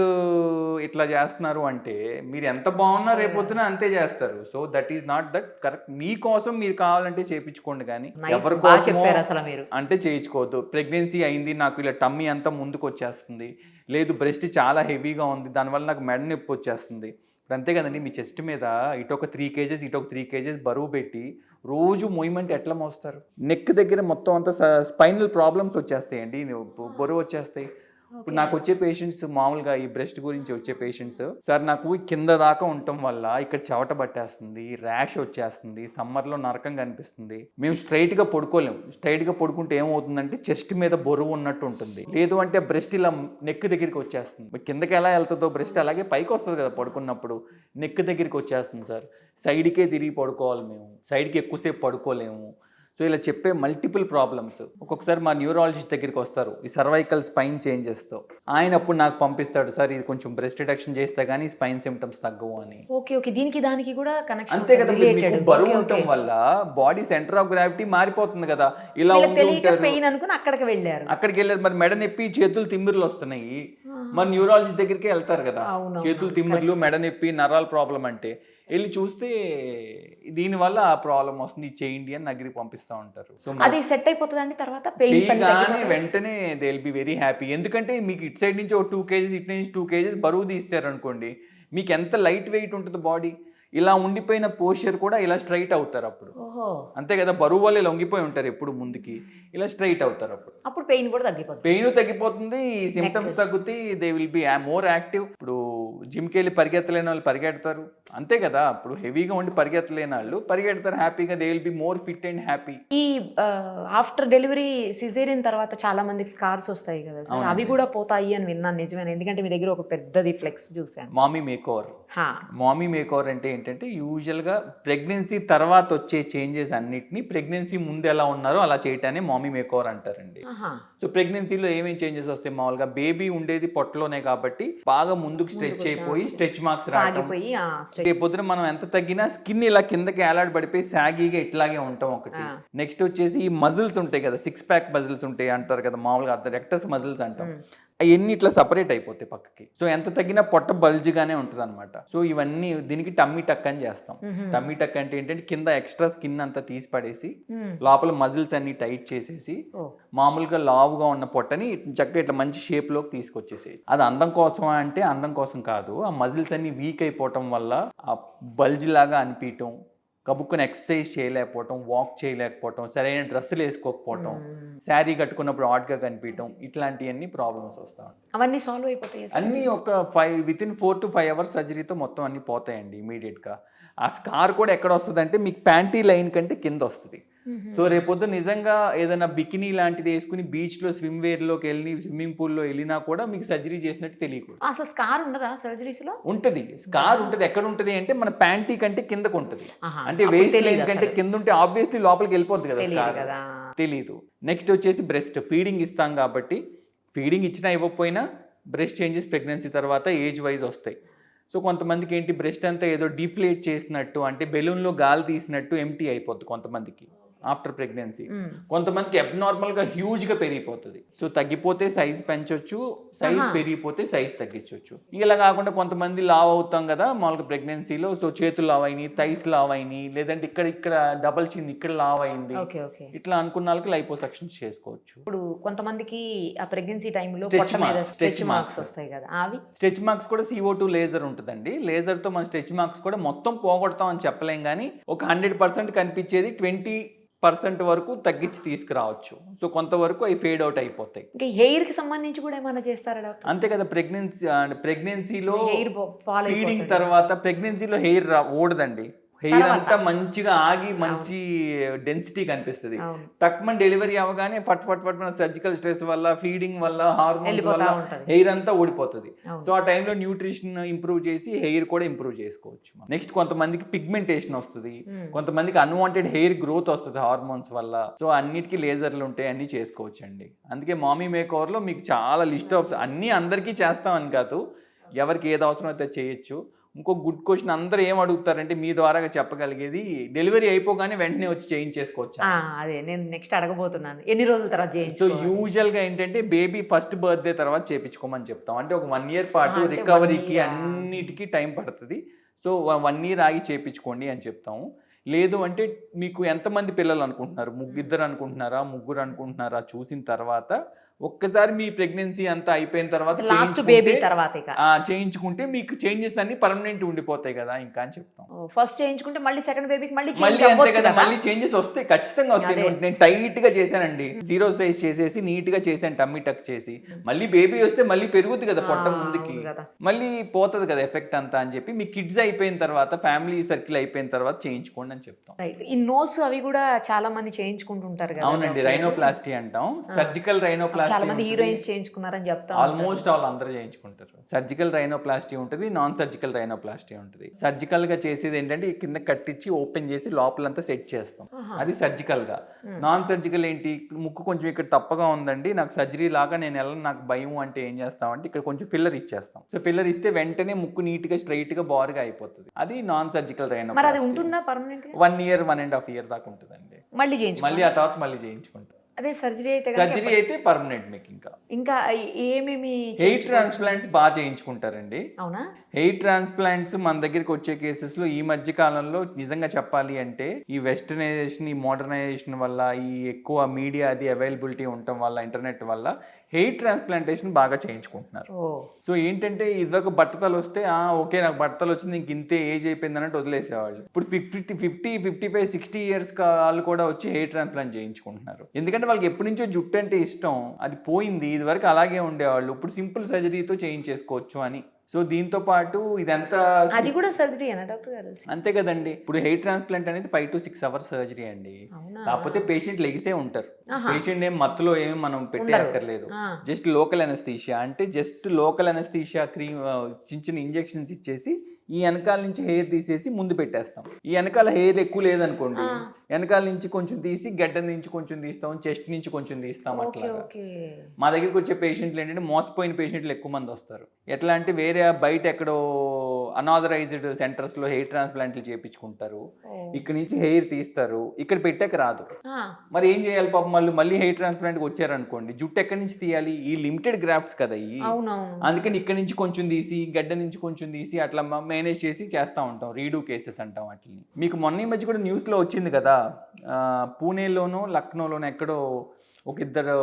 ఇట్లా చేస్తున్నారు అంటే మీరు ఎంత బాగున్నా రేపొద్దున అంతే చేస్తారు. So that is not that correct. మీకోసం మీరు కావాలంటే చేయించుకోండి, కానీ ఎవరి కోసం అసలు మీరు అంటే చేయించుకోవద్దు. ప్రెగ్నెన్సీ అయింది, నాకు ఇలా టమ్మీ అంతా ముందుకు వచ్చేస్తుంది, లేదు బ్రెస్ట్ చాలా హెవీగా ఉంది, దానివల్ల నాకు మెడ నొప్పి వచ్చేస్తుంది, అంతే కదండి. మీ చెస్ట్ మీద ఇటొక 3 kgs ఇటొక 3 kgs బరువు పెట్టి రోజు మూవ్మెంట్ ఎట్లా మోస్తారు? నెక్ దగ్గర మొత్తం అంతా స్పైనల్ ప్రాబ్లమ్స్ వచ్చేస్తాయండి, బరువు వచ్చేస్తాయి. ఇప్పుడు నాకు వచ్చే పేషెంట్స్ మామూలుగా ఈ బ్రెస్ట్ గురించి వచ్చే పేషెంట్స్, సార్ నాకు కింద దాకా ఉండటం వల్ల ఇక్కడ చెవట పట్టేస్తుంది, ర్యాష్ వచ్చేస్తుంది, సమ్మర్లో నరకంగా అనిపిస్తుంది, మేము స్ట్రైట్గా పడుకోలేము, స్ట్రైట్గా పడుకుంటే ఏమవుతుందంటే చెస్ట్ మీద బరువు ఉన్నట్టు ఉంటుంది, లేదు అంటే బ్రెస్ట్ ఇలా నెక్ దగ్గరికి వచ్చేస్తుంది. కిందకి ఎలా వెళ్తుందో బ్రెస్ట్ అలాగే పైకి వస్తుంది కదా పడుకున్నప్పుడు, నెక్ దగ్గరికి వచ్చేస్తుంది సార్. సైడ్కే తిరిగి పడుకోవాలి, మేము సైడ్కి ఎక్కువసేపు పడుకోలేము. సో ఇలా చెప్పే మల్టిపుల్ ప్రాబ్లమ్స్. ఒక్కొక్కసారి మా న్యూరాలజిస్ట్ దగ్గరికి వస్తారు ఈ సర్వైకల్ స్పైన్ చేంజెస్తో, ఆయన అప్పుడు నాకు పంపిస్తాడు, సార్ ఇది కొంచెం బ్రెస్ట్ రిడక్షన్ చేస్తే కానీ స్పైన్ సిమ్టమ్స్ తగ్గవు అని. ఓకే ఓకే, దీనికి దానికి కూడా కనెక్షన్. అంతే కదా, మీకు బరువు ఉండటం వల్ల బాడీ సెంటర్ ఆఫ్ గ్రావిటీ మారిపోతుంది కదా, ఇలా పెయిన్ అనుకుని అక్కడికి వెళ్ళారు, మరి మెడ నొప్పి చేతులు తిమ్మిర్లు వస్తున్నాయి, మరి న్యూరాలజిస్ట్ దగ్గరికి వెళ్తారు కదా, చేతులు తిమ్మిర్లు మెడ నొప్పి నరాల ప్రాబ్లం అంటే వెళ్ళి చూస్తే దీనివల్ల ఆ ప్రాబ్లం వస్తుంది, చేయండి అని దగ్గరికి పంపిస్తూ ఉంటారు. సో అది సెట్ అయిపోతుందండి తర్వాత కానీ వెంటనే they will be very happy. ఎందుకంటే మీకు ఇటు సైడ్ నుంచి ఒక 2 kgs ఇటు నుంచి 2 kgs బరువు తీస్తారు అనుకోండి, మీకు ఎంత లైట్ వెయిట్ ఉంటుంది బాడీ, ఇలా ఉండిపోయిన పోస్చర్ కూడా ఇలా స్ట్రైట్ అవుతారు అప్పుడు. అంతే కదా, బరువు వల్ల ఇలా వంగిపోయి ఉంటారు ఎప్పుడు ముందుకి, ఇలా స్ట్రైట్ అవుతారు అప్పుడు పెయిన్ కూడా తగ్గిపోతుంది, ఈ సిమ్టమ్స్ తగ్గుతాయి, they will be more active. ఇప్పుడు జిమ్కి వెళ్ళి పరిగెత్తలేని వాళ్ళు పరిగెడతారు, అంతే కదా, ఇప్పుడు హెవీగా ఉండి పరిగెత్తలేని వాళ్ళు పరిగెడతారు హ్యాపీగా, they will be more fit and happy. ఈ ఆఫ్టర్ డెలివరీ సిజేరియన్ తర్వాత చాలా మందికి స్కార్స్ వస్తాయి కదా సార్, అవి కూడా పోతాయి అని విన్నాను, నిజమేనా? ఎందుకంటే మీ దగ్గర ఒక పెద్దది ఫ్లెక్స్ చూసాను, మామీ మేకోవర్. మామీ మేకోవర్ అంటే ఏంటంటే యూజువల్గా ప్రెగ్నెన్సీ తర్వాత వచ్చే చేంజెస్ అన్నిటిని ప్రెగ్నెన్సీ ముందు ఎలా ఉన్నారో అలా చేయటాన్ని మామీ మేకోవర్ అంటారండి. సో ప్రెగ్నెన్సీలో ఏమేమి చేంజెస్ వస్తాయి, మామూలుగా బేబీ ఉండేది పొట్టలోనే కాబట్టి బాగా ముందుకు స్ట్రెచ్ అయిపోయి స్ట్రెచ్ మార్క్స్ రావడం, పొద్దున మనం ఎంత తగ్గినా స్కిన్ ఇలా కిందకి ఏలాడి పడిపోయి సాగీగా ఇట్లాగే ఉంటాం ఒకటి. నెక్స్ట్ వచ్చేసి ఈ మజిల్స్ ఉంటాయి కదా, 6 pack మజిల్స్ ఉంటాయి అంటారు కదా మామూలుగా, రెక్టస్ మజిల్స్ అంటాం, అవన్నీ ఇట్లా సపరేట్ అయిపోతాయి పక్కకి. సో ఎంత తగ్గినా పొట్ట బల్జ్గానే ఉంటుంది అనమాట. సో ఇవన్నీ దీనికి టమ్మీ టక్ అని చేస్తాం. టమ్మీ టక్ అంటే ఏంటంటే కింద ఎక్స్ట్రా స్కిన్ అంతా తీసి పడేసి లోపల మజిల్స్ అన్ని టైట్ చేసేసి మామూలుగా లావుగా ఉన్న పొట్టని చక్కగా ఇట్లా మంచి షేప్ లోకి తీసుకొచ్చేసి, అది అందం కోసమా అంటే అందం కోసం కాదు, ఆ మజిల్స్ అన్ని వీక్ అయిపోవటం వల్ల ఆ బల్జ్ లాగా అనిపించటం, కబుక్కుని ఎక్సర్సైజ్ చేయలేకపోవటం, వాక్ చేయలేకపోవటం, సరైన డ్రెస్సులు వేసుకోకపోవటం, శారీ కట్టుకున్నప్పుడు ఆడ్గా కనిపించడం, ఇట్లాంటివన్నీ ప్రాబ్లమ్స్ వస్తూ ఉంటాయి. అవన్నీ సాల్వ్ అయిపోతాయి అన్నీ ఒక వితిన్ 4 to 5 hours సర్జరీతో మొత్తం అన్ని పోతాయండి ఇమీడియట్గా. ఆ స్కార్ కూడా ఎక్కడ వస్తుంది అంటే మీకు ప్యాంటీ లైన్ కంటే కింద వస్తుంది. సో రేపొద్దు నిజంగా ఏదైనా బికినీ లాంటిది వేసుకుని బీచ్లో స్విమ్ వేర్లోకి వెళ్ళి స్విమ్మింగ్ పూల్లో వెళ్ళినా కూడా మీకు సర్జరీ చేసినట్టు తెలియకూడదు. అసలు స్కార్ ఉండదా సర్జరీస్ లో? ఉంటుంది, స్కార్ ఉంటుంది. ఎక్కడ ఉంటుంది అంటే మన ప్యాంటీ కంటే కిందకు ఉంటుంది, అంటే వేస్ట్ లైన్ కంటే కింద ఉంటే ఆబ్వియస్లీ లోపలికి వెళ్ళిపోద్ది కదా స్కార్, తెలీదు. నెక్స్ట్ వచ్చేసి బ్రెస్ట్ ఫీడింగ్ ఇస్తాం కాబట్టి, ఫీడింగ్ ఇచ్చినా ఇవ్వకపోయినా బ్రెస్ట్ చేంజెస్ ప్రెగ్నెన్సీ తర్వాత ఏజ్ వైజ్ వస్తాయి. సో కొంతమందికి ఏంటి బ్రెస్ట్ అంతా ఏదో డిఫ్లేట్ చేసినట్టు, అంటే బెలూన్లో గాలి తీసినట్టు ఎంటీ అయిపోద్ది కొంతమందికి ఆఫ్టర్ ప్రెగ్నెన్సీ. కొంతమందికి అబ్నార్మల్గా హ్యూజ్గా పెరిగిపోతుంది. సో తగ్గిపోతే సైజ్ పెంచవచ్చు, సైజ్ పెరిగిపోతే సైజ్ తగ్గించవచ్చు. ఇలా కాకుండా కొంతమంది లావ్ అవుతాం కదా మామూలుగా ప్రెగ్నెన్సీలో, సో చేతులు లావ్ అయినాయి, థైస్ లావ్ అయినాయి, లేదంటే ఇక్కడ డబల్ చిన్ ఇక్కడ లావ్ అయింది, ఇట్లా అనుకున్న వాళ్ళకి లైపోసక్షన్స్ చేసుకోవచ్చు. ఇప్పుడు కొంతమందికి ఆ ప్రెగ్నెన్సీ టైంలో స్ట్రెచ్ మార్క్స్ వస్తాయి కదా, అవి స్ట్రెచ్ మార్క్స్ కూడా CO2 లేజర్ ఉంటుందండి. లేజర్తో మన స్ట్రెచ్ మార్క్స్ కూడా మొత్తం పోగొడతాం అని చెప్పలేం, కానీ ఒక 100% కనిపించేది పర్సెంట్ వరకు తగ్గించి తీసుకురావచ్చు. సో కొంతవరకు అవి ఫేడ్ అవుట్ అయిపోతాయి. ఇంకా హెయిర్ కి సంబంధించి కూడా ఏమైనా చేస్తారా డాక్టర్? అంతే కదా, ప్రెగ్నెన్సీలో హెయిర్ ఫీడింగ్ తర్వాత ప్రెగ్నెన్సీలో హెయిర్ ఊడదండి. హెయిర్ అంతా మంచిగా ఆగి మంచి డెన్సిటీ కనిపిస్తుంది. తక్కువ డెలివరీ అవగానే ఫట్ సర్జికల్ స్ట్రెస్ వల్ల, ఫీడింగ్ వల్ల, హార్మోన్స్ వల్ల హెయిర్ అంతా ఊడిపోతుంది. సో ఆ టైంలో న్యూట్రిషన్ ఇంప్రూవ్ చేసి హెయిర్ కూడా ఇంప్రూవ్ చేసుకోవచ్చు. నెక్స్ట్ కొంతమందికి పిగ్మెంటేషన్ వస్తుంది, కొంతమందికి అన్వాంటెడ్ హెయిర్ గ్రోత్ వస్తుంది హార్మోన్స్ వల్ల. సో అన్నిటికీ లేజర్లు ఉంటాయి, అన్ని చేసుకోవచ్చు అండి. అందుకే మామీ మేక్ ఓవర్ లో మీకు చాలా లిస్ట్ ఆఫ్ అన్ని అందరికీ చేస్తామని కాదు, ఎవరికి ఏది అవసరం అయితే చేయొచ్చు. ఇంకో గుడ్ క్వశ్చన్ అందరూ ఏం అడుగుతారంటే మీ ద్వారాగా చెప్పగలిగేది, డెలివరీ అయిపోగానే వెంటనే వచ్చి చేయించేసుకోవచ్చు. అదే నేను నెక్స్ట్ అడగబోతున్నాను, ఎన్ని రోజుల తర్వాత చేయించు? సో యూజువల్ గా ఏంటంటే బేబీ ఫస్ట్ బర్త్డే తర్వాత చేయించుకోమని చెప్తాం. అంటే ఒక 1 year పాటు రికవరీకి అన్నిటికీ టైం పడుతుంది. సో 1 year ఆగి చేయించుకోండి అని చెప్తాము. లేదు అంటే మీకు ఎంతమంది పిల్లలు అనుకుంటున్నారు, ఇద్దరు అనుకుంటున్నారా, ముగ్గురు అనుకుంటున్నారా, చూసిన తర్వాత ఒక్కసారి మీ ప్రెగ్నెన్సీ అంతా అయిపోయిన తర్వాత లాస్ట్ బేబీ తర్వాత చేయించుకుంటే మీకు చేంజెస్ అన్ని పర్మనెంట్ ఉండిపోతాయి కదా ఇంకా అని చెప్తాం. ఫస్ట్ చేయించుకుంటే మళ్ళీ సెకండ్ బేబీకి మళ్ళీ అంతే కదా, మళ్ళీ చేంజెస్ వస్తాయి, ఖచ్చితంగా వస్తాయి. నేను టైట్ గా చేశానండి, 0 size చేసేసి నీట్ గా చేశాను, టమ్మీ టక్ చేసి, మళ్ళీ బేబీ వస్తే మళ్ళీ పెరుగుద్ది కదా పొట్ట ముందుకి, మళ్ళీ పోతుంది కదా ఎఫెక్ట్ అంతా అని చెప్పి మీ కిడ్స్ అయిపోయిన తర్వాత, ఫ్యామిలీ సర్కిల్ అయిపోయిన తర్వాత చేయించుకోండి అని చెప్తాం. ఈ నోస్ అవి కూడా చాలా మంది చేయించుకుంటుంటారు కదా. అవునండి, రైనోప్లాస్టీ అంటాం. సర్జికల్ రైనోప్లాస్టీ చాలా మంది హీరోయిన్స్ చేయించుకున్నారని చెప్తాం. ఆల్మోస్ట్ ఆల్ అందరూ చేయించుకుంటారు. సర్జికల్ రైనోప్లాస్టీ ఉంటుంది, నాన్ సర్జికల్ రైనోప్లాస్టీ ఉంటుంది. సర్జికల్ గా చేసేది ఏంటంటే కింద కట్టించి ఓపెన్ చేసి లోపలంతా సెట్ చేస్తాం, అది సర్జికల్ గా. నాన్ సర్జికల్ ఏంటి, ముక్కు కొంచెం ఇక్కడ తప్పగా ఉందండి, నాకు సర్జరీ లాగా నేను వెళ్ళను, నాకు భయం అంటే ఏం చేస్తామంటే ఇక్కడ కొంచెం ఫిల్లర్ ఇచ్చేస్తాం. సో ఫిల్లర్ ఇస్తే వెంటనే ముక్కు నీట్ గా స్ట్రైట్ గా బారుగా అయిపోతుంది. అది నాన్ సర్జికల్ రైనోప్లాస్టీ. ఉంటుందా పర్మనెంట్? 1 year 1.5 year దాకా ఉంటుందండి. మళ్ళీ ఆ తర్వాత మళ్ళీ చేయించుకుంటాం. అదే సర్జరీ అయితే పర్మనెంట్. మీకు ఇంకా ఏమేమి హెయిర్ ట్రాన్స్ప్లాంట్స్ బాగా చేయించుకుంటారండి. అవునా? హెయిర్ ట్రాన్స్ప్లాంట్స్ మన దగ్గరికి వచ్చే కేసెస్ లో ఈ మధ్య కాలంలో నిజంగా చెప్పాలి అంటే ఈ వెస్టర్నైజేషన్, ఈ మోడర్నైజేషన్ వల్ల, ఈ ఎక్కువ మీడియా అది అవైలబిలిటీ ఉండటం వల్ల, ఇంటర్నెట్ వల్ల హెయిర్ ట్రాన్స్ప్లాంటేషన్ బాగా చేయించుకుంటున్నారు. సో ఏంటంటే ఇదివరకు బట్టతలు వస్తే ఓకే నాకు బట్టతలు వచ్చింది, ఇంక ఇంతే ఏజ్ అయిపోయింది అన్నట్టు వదిలేసేవాళ్ళు. ఇప్పుడు 50, 55, 60 years వాళ్ళు కూడా వచ్చి హెయిర్ ట్రాన్స్ప్లాంట్ చేయించుకుంటున్నారు. ఎందుకంటే వాళ్ళకి ఎప్పటి నుంచో జుట్టు అంటే ఇష్టం, అది పోయింది, ఇది వరకు అలాగే ఉండేవాళ్ళు, ఇప్పుడు సింపుల్ సర్జరీతో చేయించేసుకోవచ్చు అని. సో దీంతో పాటు ఇదంతా అది కూడా సర్జరీ అనా డాక్టర్ గారు? అంతే కదండి. ఇప్పుడు హెయిర్ ట్రాన్స్ప్లాంట్ అనేది 5 to 6 hours సర్జరీ అండి. కాకపోతే పేషెంట్ లెగిసే ఉంటారు, పేషెంట్ ఏం మత్తులో ఏమి మనం పెట్టేయక్కర్లేదు. జస్ట్ లోకల్ అనస్థీషియా అంటే జస్ట్ లోకల్ అనస్థీషియా క్రీమ్, చిన్న ఇంజెక్షన్స్ ఇచ్చేసి ఈ వెనకాల నుంచి హెయిర్ తీసేసి ముందు పెట్టేస్తాం. ఈ వెనకాల హెయిర్ ఎక్కువ లేదనుకోండి, వెనకాల నుంచి కొంచెం తీసి గడ్డ నుంచి కొంచెం తీస్తాం, చెస్ట్ నుంచి కొంచెం తీస్తాం. అట్లా మా దగ్గరికి వచ్చే పేషెంట్లు ఏంటంటే మోసపోయిన పేషెంట్లు ఎక్కువ మంది వస్తారు. ఎట్లా అంటే వేరే బయట ఎక్కడో అనాథరైజ్డ్ సెంటర్స్ లో హెయిర్ ట్రాన్స్ప్లాంట్లు చేయించుకుంటారు, ఇక్కడ నుంచి హెయిర్ తీస్తారు, ఇక్కడ పెట్టాక రాదు. మరి ఏం చేయాలి పాపం, మళ్ళీ హెయిర్ ట్రాన్స్ప్లాంట్కి వచ్చారనుకోండి, జుట్టు ఎక్కడి నుంచి తీయాలి, ఈ లిమిటెడ్ గ్రాఫ్ట్స్ కదా ఇవి. అందుకని ఇక్కడ నుంచి కొంచెం తీసి గడ్డ నుంచి కొంచెం తీసి అట్లా మేనేజ్ చేసి చేస్తూ ఉంటాం. రీడూ కేసెస్ అంటాం వాటిని. మీకు మొన్న ఈ మధ్య కూడా న్యూస్లో వచ్చింది కదా, పూణేలోనో లక్నోలోనో ఎక్కడో ఒక ఇద్దరు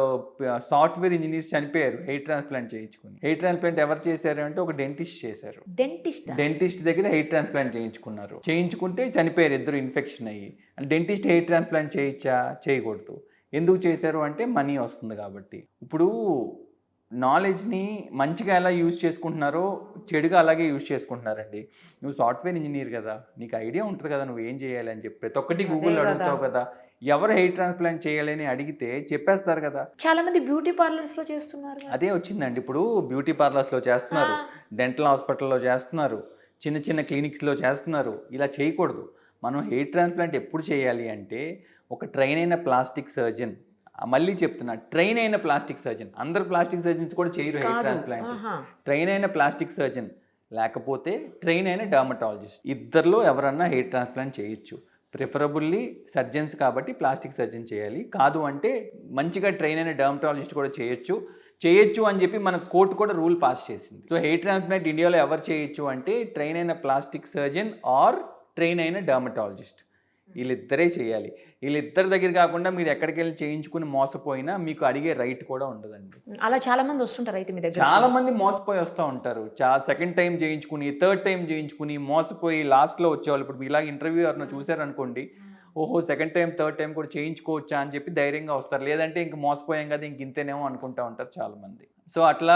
సాఫ్ట్వేర్ ఇంజనీర్స్ చనిపోయారు హెయిర్ ట్రాన్స్ప్లాంట్ చేయించుకుని. హెయిర్ ట్రాన్స్ప్లాంట్ ఎవరు చేశారు అంటే ఒక డెంటిస్ట్ చేశారు. డెంటిస్ట్ దగ్గర హెయిర్ ట్రాన్స్ప్లాంట్ చేయించుకున్నారు. చేయించుకుంటే చనిపోయారు ఇద్దరు, ఇన్ఫెక్షన్ అయ్యి. డెంటిస్ట్ హెయిర్ ట్రాన్స్ప్లాంట్ చేయొచ్చా? చేయకూడదు. ఎందుకు చేశారు అంటే మనీ వస్తుంది కాబట్టి. ఇప్పుడు నాలెడ్జ్ని మంచిగా ఎలా యూజ్ చేసుకుంటున్నారో చెడుగా అలాగే యూజ్ చేసుకుంటున్నారండి. నువ్వు సాఫ్ట్వేర్ ఇంజనీర్ కదా, నీకు ఐడియా ఉంటుంది కదా నువ్వు ఏం చేయాలి అని చెప్పి ప్రతి ఒక్కటి గూగుల్లో అడుగుతావు కదా. ఎవరు హెయిర్ ట్రాన్స్ప్లాంట్ చేయాలని అడిగితే చెప్పేస్తారు కదా. చాలా మంది బ్యూటీ పార్లర్స్ లో చేస్తున్నారు. అదే వచ్చిందండి, ఇప్పుడు బ్యూటీ పార్లర్స్ లో చేస్తున్నారు, డెంటల్ హాస్పిటల్లో చేస్తున్నారు, చిన్న చిన్న క్లినిక్స్లో చేస్తున్నారు. ఇలా చేయకూడదు. మనం హెయిర్ ట్రాన్స్ప్లాంట్ ఎప్పుడు చేయాలి అంటే ఒక ట్రైన్ అయిన ప్లాస్టిక్ సర్జన్, మళ్ళీ చెప్తున్నా ట్రైన్ అయిన ప్లాస్టిక్ సర్జన్, అందరు ప్లాస్టిక్ సర్జన్స్ కూడా చేయరు హెయిర్ ట్రాన్స్ప్లాంట్. ట్రైన్ అయిన ప్లాస్టిక్ సర్జన్ లేకపోతే ట్రైన్ అయిన డర్మటాలజిస్ట్, ఇద్దరిలో ఎవరన్నా హెయిర్ ట్రాన్స్ప్లాంట్ చేయొచ్చు. ప్రిఫరబుల్లీ సర్జన్స్ కాబట్టి ప్లాస్టిక్ సర్జన్ చేయాలి. కాదు అంటే మంచిగా ట్రైన్ అయిన డర్మటాలజిస్ట్ కూడా చేయొచ్చు అని చెప్పి మన కోర్టు కూడా రూల్ పాస్ చేసింది. సో హెయిర్ ట్రాన్స్ప్లాంట్ ఇండియాలో ఎవరు చేయొచ్చు అంటే ట్రైన్ అయిన ప్లాస్టిక్ సర్జన్ ఆర్ ట్రైన్ అయిన డర్మటాలజిస్ట్, వీళ్ళిద్దరే చేయాలి. వీళ్ళిద్దరి దగ్గర కాకుండా మీరు ఎక్కడికి వెళ్ళి చేయించుకుని మోసపోయినా మీకు అడిగే రైట్ కూడా ఉండదండి. అలా చాలా మంది వస్తుంటారు. అయితే మీ దగ్గర చాలా మంది మోసపోయి వస్తూ ఉంటారు. సెకండ్ టైం చేయించుకుని, థర్డ్ టైం చేయించుకుని మోసపోయి లాస్ట్లో వచ్చేవాళ్ళు. ఇప్పుడు ఇలా ఇంటర్వ్యూ ఎవరైనా చూసారనుకోండి, ఓహో సెకండ్ టైం థర్డ్ టైం కూడా చేయించుకోవచ్చా అని చెప్పి ధైర్యంగా వస్తారు. లేదంటే ఇంక మోసపోయాం కదా ఇంక ఇంతేనేమో అనుకుంటా ఉంటారు చాలామంది. సో అట్లా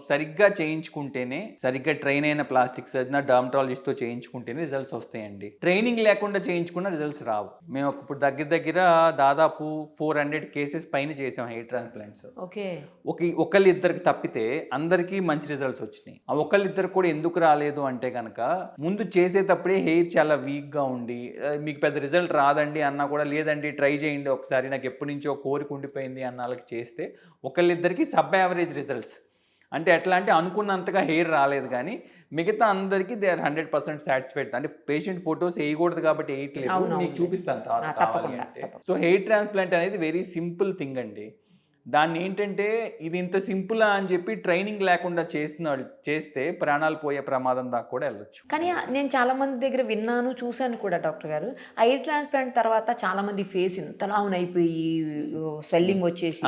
సరిగ్గా చేయించుకుంటేనే, సరిగ్గా ట్రైన్ అయిన ప్లాస్టిక్ సర్జన్ డర్మటాలజిస్ట్తో చేయించుకుంటేనే రిజల్ట్స్ వస్తాయండి. ట్రైనింగ్ లేకుండా చేయించుకున్న రిజల్ట్స్ రావు. మేము ఇప్పుడు దగ్గర దాదాపు 400 కేసెస్ పైన చేసాం హెయిర్ ట్రాన్స్ప్లాంట్స్. ఓకే. ఒకళ్ళిద్దరికి తప్పితే అందరికీ మంచి రిజల్ట్స్ వచ్చినాయి. ఆ ఒకళ్ళిద్దరికి కూడా ఎందుకు రాలేదు అంటే కనుక ముందు చేసేటప్పుడే హెయిర్ చాలా వీక్గా ఉండి మీకు పెద్ద రిజల్ట్ రాదండి అన్నా కూడా లేదండి ట్రై చేయండి ఒకసారి నాకు ఎప్పటి నుంచో కోరిక ఉండిపోయింది అన్న వాళ్ళకి చేస్తే ఒకళ్ళిద్దరికి సబ్ యావరేజ్ రిజల్ట్స్. అంటే ఎట్లా అంటే అనుకున్నంతగా హెయిర్ రాలేదు కానీ మిగతా అందరికీ దే ఆర్ 100% సాటిస్ఫైడ్. అంటే పేషెంట్ ఫొటోస్ వేయకూడదు కాబట్టి వేయట్లేదు, మీకు చూపిస్తాను కావాలి అంటే. సో హెయిర్ ట్రాన్స్ప్లాంట్ అనేది వెరీ సింపుల్ థింగ్ అండి. దాన్ని ఏంటంటే ఇది ఇంత సింపులా అని చెప్పి ట్రైనింగ్ లేకుండా చేస్తే ప్రాణాలు పోయే ప్రమాదం దాకా కూడా వెళ్ళొచ్చు. కానీ నేను చాలా మంది దగ్గర విన్నాను, చూశాను కూడా డాక్టర్ గారు, హెయిర్ ట్రాన్స్ప్లాంట్ తర్వాత చాలా మంది ఫేస్ ఇంతలా అయిపోయి స్వెల్లింగ్ వచ్చేసి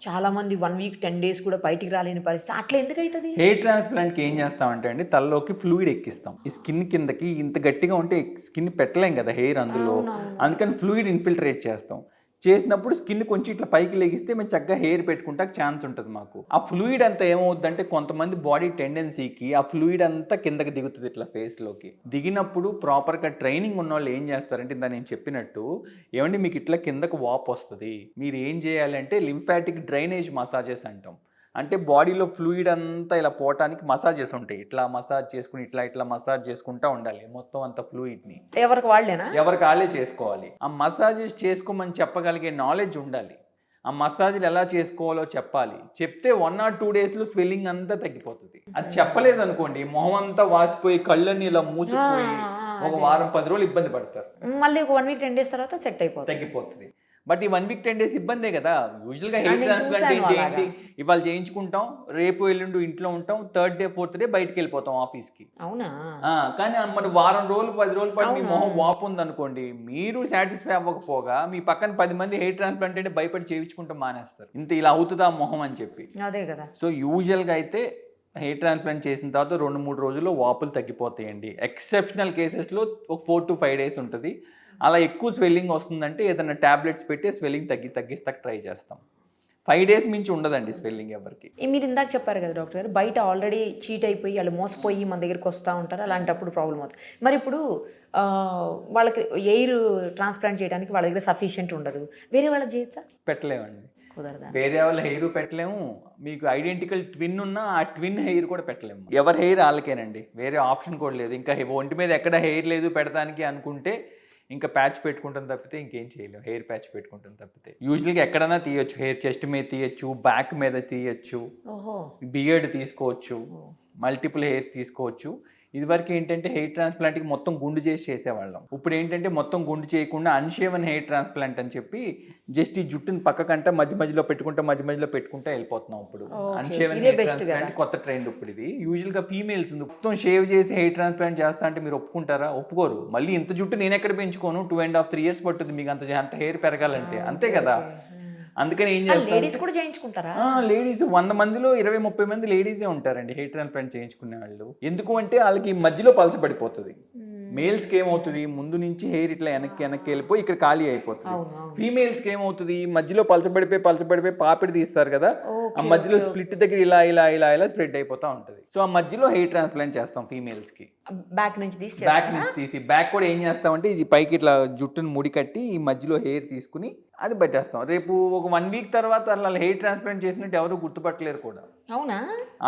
చాలా మంది 1 వీక్ 10 డేస్ కూడా బయటికి రాలేని పరిస్థితి. అట్లా ఎందుకు అవుతుంది? హెయిర్ ట్రాన్స్ప్లాంట్కి ఏం చేస్తామంటే అండి తలలోకి ఫ్లూయిడ్ ఎక్కిస్తాం. ఈ స్కిన్ కిందకి ఇంత గట్టిగా ఉంటే స్కిన్ పెట్టలేం కదా హెయిర్ అందులో, అందుకని ఫ్లూయిడ్ ఇన్ఫిల్ట్రేట్ చేస్తాం. చేసినప్పుడు స్కిన్ కొంచెం ఇట్లా పైకి లెగిస్తే మేము చక్కగా హెయిర్ పెట్టుకుంటా ఛాన్స్ ఉంటుంది మాకు. ఆ ఫ్లూయిడ్ అంతా ఏమవుతుందంటే కొంతమంది బాడీ టెండెన్సీకి ఆ ఫ్లూయిడ్ అంతా కిందకి దిగుతుంది ఇట్లా ఫేస్లోకి. దిగినప్పుడు ప్రాపర్గా ట్రైనింగ్ ఉన్న వాళ్ళు ఏం చేస్తారంటే దాన్ని నేను చెప్పినట్టు ఏమండి మీకు ఇట్లా కిందకు వాప్ వస్తుంది, మీరు ఏం చేయాలి అంటే లింఫాటిక్ డ్రైనేజ్ మసాజెస్ అంటాం. అంటే బాడీలో ఫ్లూయిడ్ అంతా ఇలా పోవటానికి మసాజెస్ ఉంటాయి. ఇట్లా మసాజ్ చేసుకుని ఇట్లా మసాజ్ చేసుకుంటూ ఉండాలి మొత్తం అంత ఫ్లూయిడ్ని. ఎవరికి వాళ్ళే చేసుకోవాలి. ఆ మసాజెస్ చేసుకోమని చెప్పగలిగే నాలెడ్జ్ ఉండాలి. ఆ మసాజ్లు ఎలా చేసుకోవాలో చెప్పాలి. చెప్తే 1 or 2 డేస్లో స్వెల్లింగ్ అంతా తగ్గిపోతుంది. అది చెప్పలేదు అనుకోండి మొహం అంతా వాసిపోయి కళ్ళని ఇలా మూసిపోయి ఒక వారం 10 రోజులు ఇబ్బంది పడతారు. మళ్ళీ 1 వీక్ 10 డేస్ తర్వాత సెట్ అయిపోతుంది, తగ్గిపోతుంది. బట్ ఈ 1 వీక్ 10 డేస్ ఇబ్బందే కదా. యూజువల్గా హెయిర్ ట్రాన్స్ప్లాంట్ ఏంటి, ఇవాళ చేయించుకుంటాం, రేపు ఎల్లుండి ఇంట్లో ఉంటాం, 3rd డే 4th డే బయటకు వెళ్ళిపోతాం ఆఫీస్కి. అవునా? కానీ మన వారం రోజులు 10 రోజుల పాటు మీ మొహం వాపు ఉందనుకోండి, మీరు సాటిస్ఫై అవ్వకపోగా మీ పక్కన 10 మంది హెయిర్ ట్రాన్స్ప్లాంట్ అంటే భయపడి చేయించుకుంటాం మానేస్తారు. ఇంత ఇలా అవుతుందా మొహం అని చెప్పి. అదే కదా. సో యూజువల్గా అయితే హెయిర్ ట్రాన్స్ప్లాంట్ చేసిన తర్వాత 2-3 రోజుల్లో వాపులు తగ్గిపోతాయండి. ఎక్సెప్షనల్ కేసెస్లో ఒక 4 to 5 డేస్ ఉంటుంది. అలా ఎక్కువ స్వెల్లింగ్ వస్తుందంటే ఏదైనా ట్యాబ్లెట్స్ పెట్టి స్వెల్లింగ్ తగ్గిస్తాక ట్రై చేస్తాం. 5 డేస్ మించి ఉండదండి స్వెల్లింగ్ ఎవరికి. మీరు ఇందాక చెప్పారు కదా డాక్టర్ గారు, బయట ఆల్రెడీ చీట్ అయిపోయి వాళ్ళు మోసపోయి మన దగ్గరికి వస్తూ ఉంటారు, అలాంటప్పుడు ప్రాబ్లం అవుతుంది. మరి ఇప్పుడు వాళ్ళకి ఎయిర్ ట్రాన్స్ప్లాంట్ చేయడానికి వాళ్ళ దగ్గర సఫిషియెంట్ ఉండదు, వేరే వాళ్ళకి చేయొచ్చా? పెట్టలేమండి, కుదరదా? వేరే వాళ్ళ హెయిర్ పెట్టలేము. మీకు ఐడెంటికల్ ట్విన్ ఉన్నా ఆ ట్విన్ హెయిర్ కూడా పెట్టలేము. ఎవరి హెయిర్ వాళ్ళకేనండి, వేరే ఆప్షన్ కూడా లేదు. ఇంకా ఒంటి మీద ఎక్కడ హెయిర్ లేదు పెడతానికి అనుకుంటే ఇంకా ప్యాచ్ పెట్టుకుంటాం తప్పితే ఇంకేం చేయలేము. హెయిర్ ప్యాచ్ పెట్టుకుంటాం తప్పితే యూజువల్గా ఎక్కడైనా తీయొచ్చు. హెయిర్ చెస్ట్ మీద తీయొచ్చు, బ్యాక్ మీద తీయొచ్చు, బియర్డ్ తీసుకోవచ్చు, మల్టిపుల్ హెయిర్స్ తీసుకోవచ్చు. ఇదివరకు ఏంటంటే హెయిర్ ట్రాన్స్ప్లాంట్కి మొత్తం గుండు చేసేవాళ్ళం. ఇప్పుడు ఏంటంటే మొత్తం గుండు చేయకుండా అన్షేవన్ హెయిర్ ట్రాన్స్ప్లాంట్ అని చెప్పి జస్ట్ ఈ జుట్టుని పక్కకంటే మధ్య మధ్యలో పెట్టుకుంటా వెళ్ళిపోతున్నాం. ఇప్పుడు అన్షేవన్ హెయిర్ ట్రాన్స్ప్లాంట్ కొత్త ట్రెండ్. ఇప్పుడు ఇది యూజువల్గా ఫీమేల్స్ మొత్తం షేవ్ చేసి హెయిర్ ట్రాన్స్ప్లాంట్ చేస్తా అంటే మీరు ఒప్పుకుంటారా? ఒప్పుకోరు. మళ్ళీ ఇంత జుట్టు నేను ఎక్కడ పెంచుకోను, 2.5-3 years పట్టుద్ది మీకు అంత హెయిర్ పెరగాలంటే, అంతే కదా. అందుకని ఏం చేస్తారు, లేడీస్ కూడా చేయించుకుంటారా? లేడీస్ 100 మందిలో 20-30 మంది లేడీసే ఉంటారండి హెయిర్ ట్రాన్స్ప్లాంట్ చేయించుకునే వాళ్ళు. ఎందుకు అంటే వాళ్ళకి మధ్యలో పలచబడిపోతుంది. మేల్స్కి ఏమవుతుంది, ముందు నుంచి హెయిర్ ఇట్లా వెనక్కి వెళ్ళిపోయి ఇక్కడ ఖాళీ అయిపోతుంది. ఫీమేల్స్కి ఏమవుతుంది, మధ్యలో పలచబడిపోయి పాపిడి తీస్తారు కదా, ఆ మధ్యలో స్ప్లిట్ దగ్గర ఇలా స్ప్రెడ్ అయిపోతా ఉంటుంది. సో ఆ మధ్యలో హెయిర్ ట్రాన్స్ప్లాంట్ చేస్తాం ఫీమేల్స్కి. బ్యాక్ నుంచి తీసి బ్యాక్ కూడా ఏం చేస్తామంటే ఇది పైకి ఇట్లా జుట్టును ముడి కట్టి ఈ మధ్యలో హెయిర్ తీసుకుని అది పెట్టేస్తాం. రేపు ఒక 1 వీక్ తర్వాత అలా హెయిర్ ట్రాన్స్ప్లాంట్ చేసినట్టు ఎవరు గుర్తుపట్టలేరు కూడా. అవునా?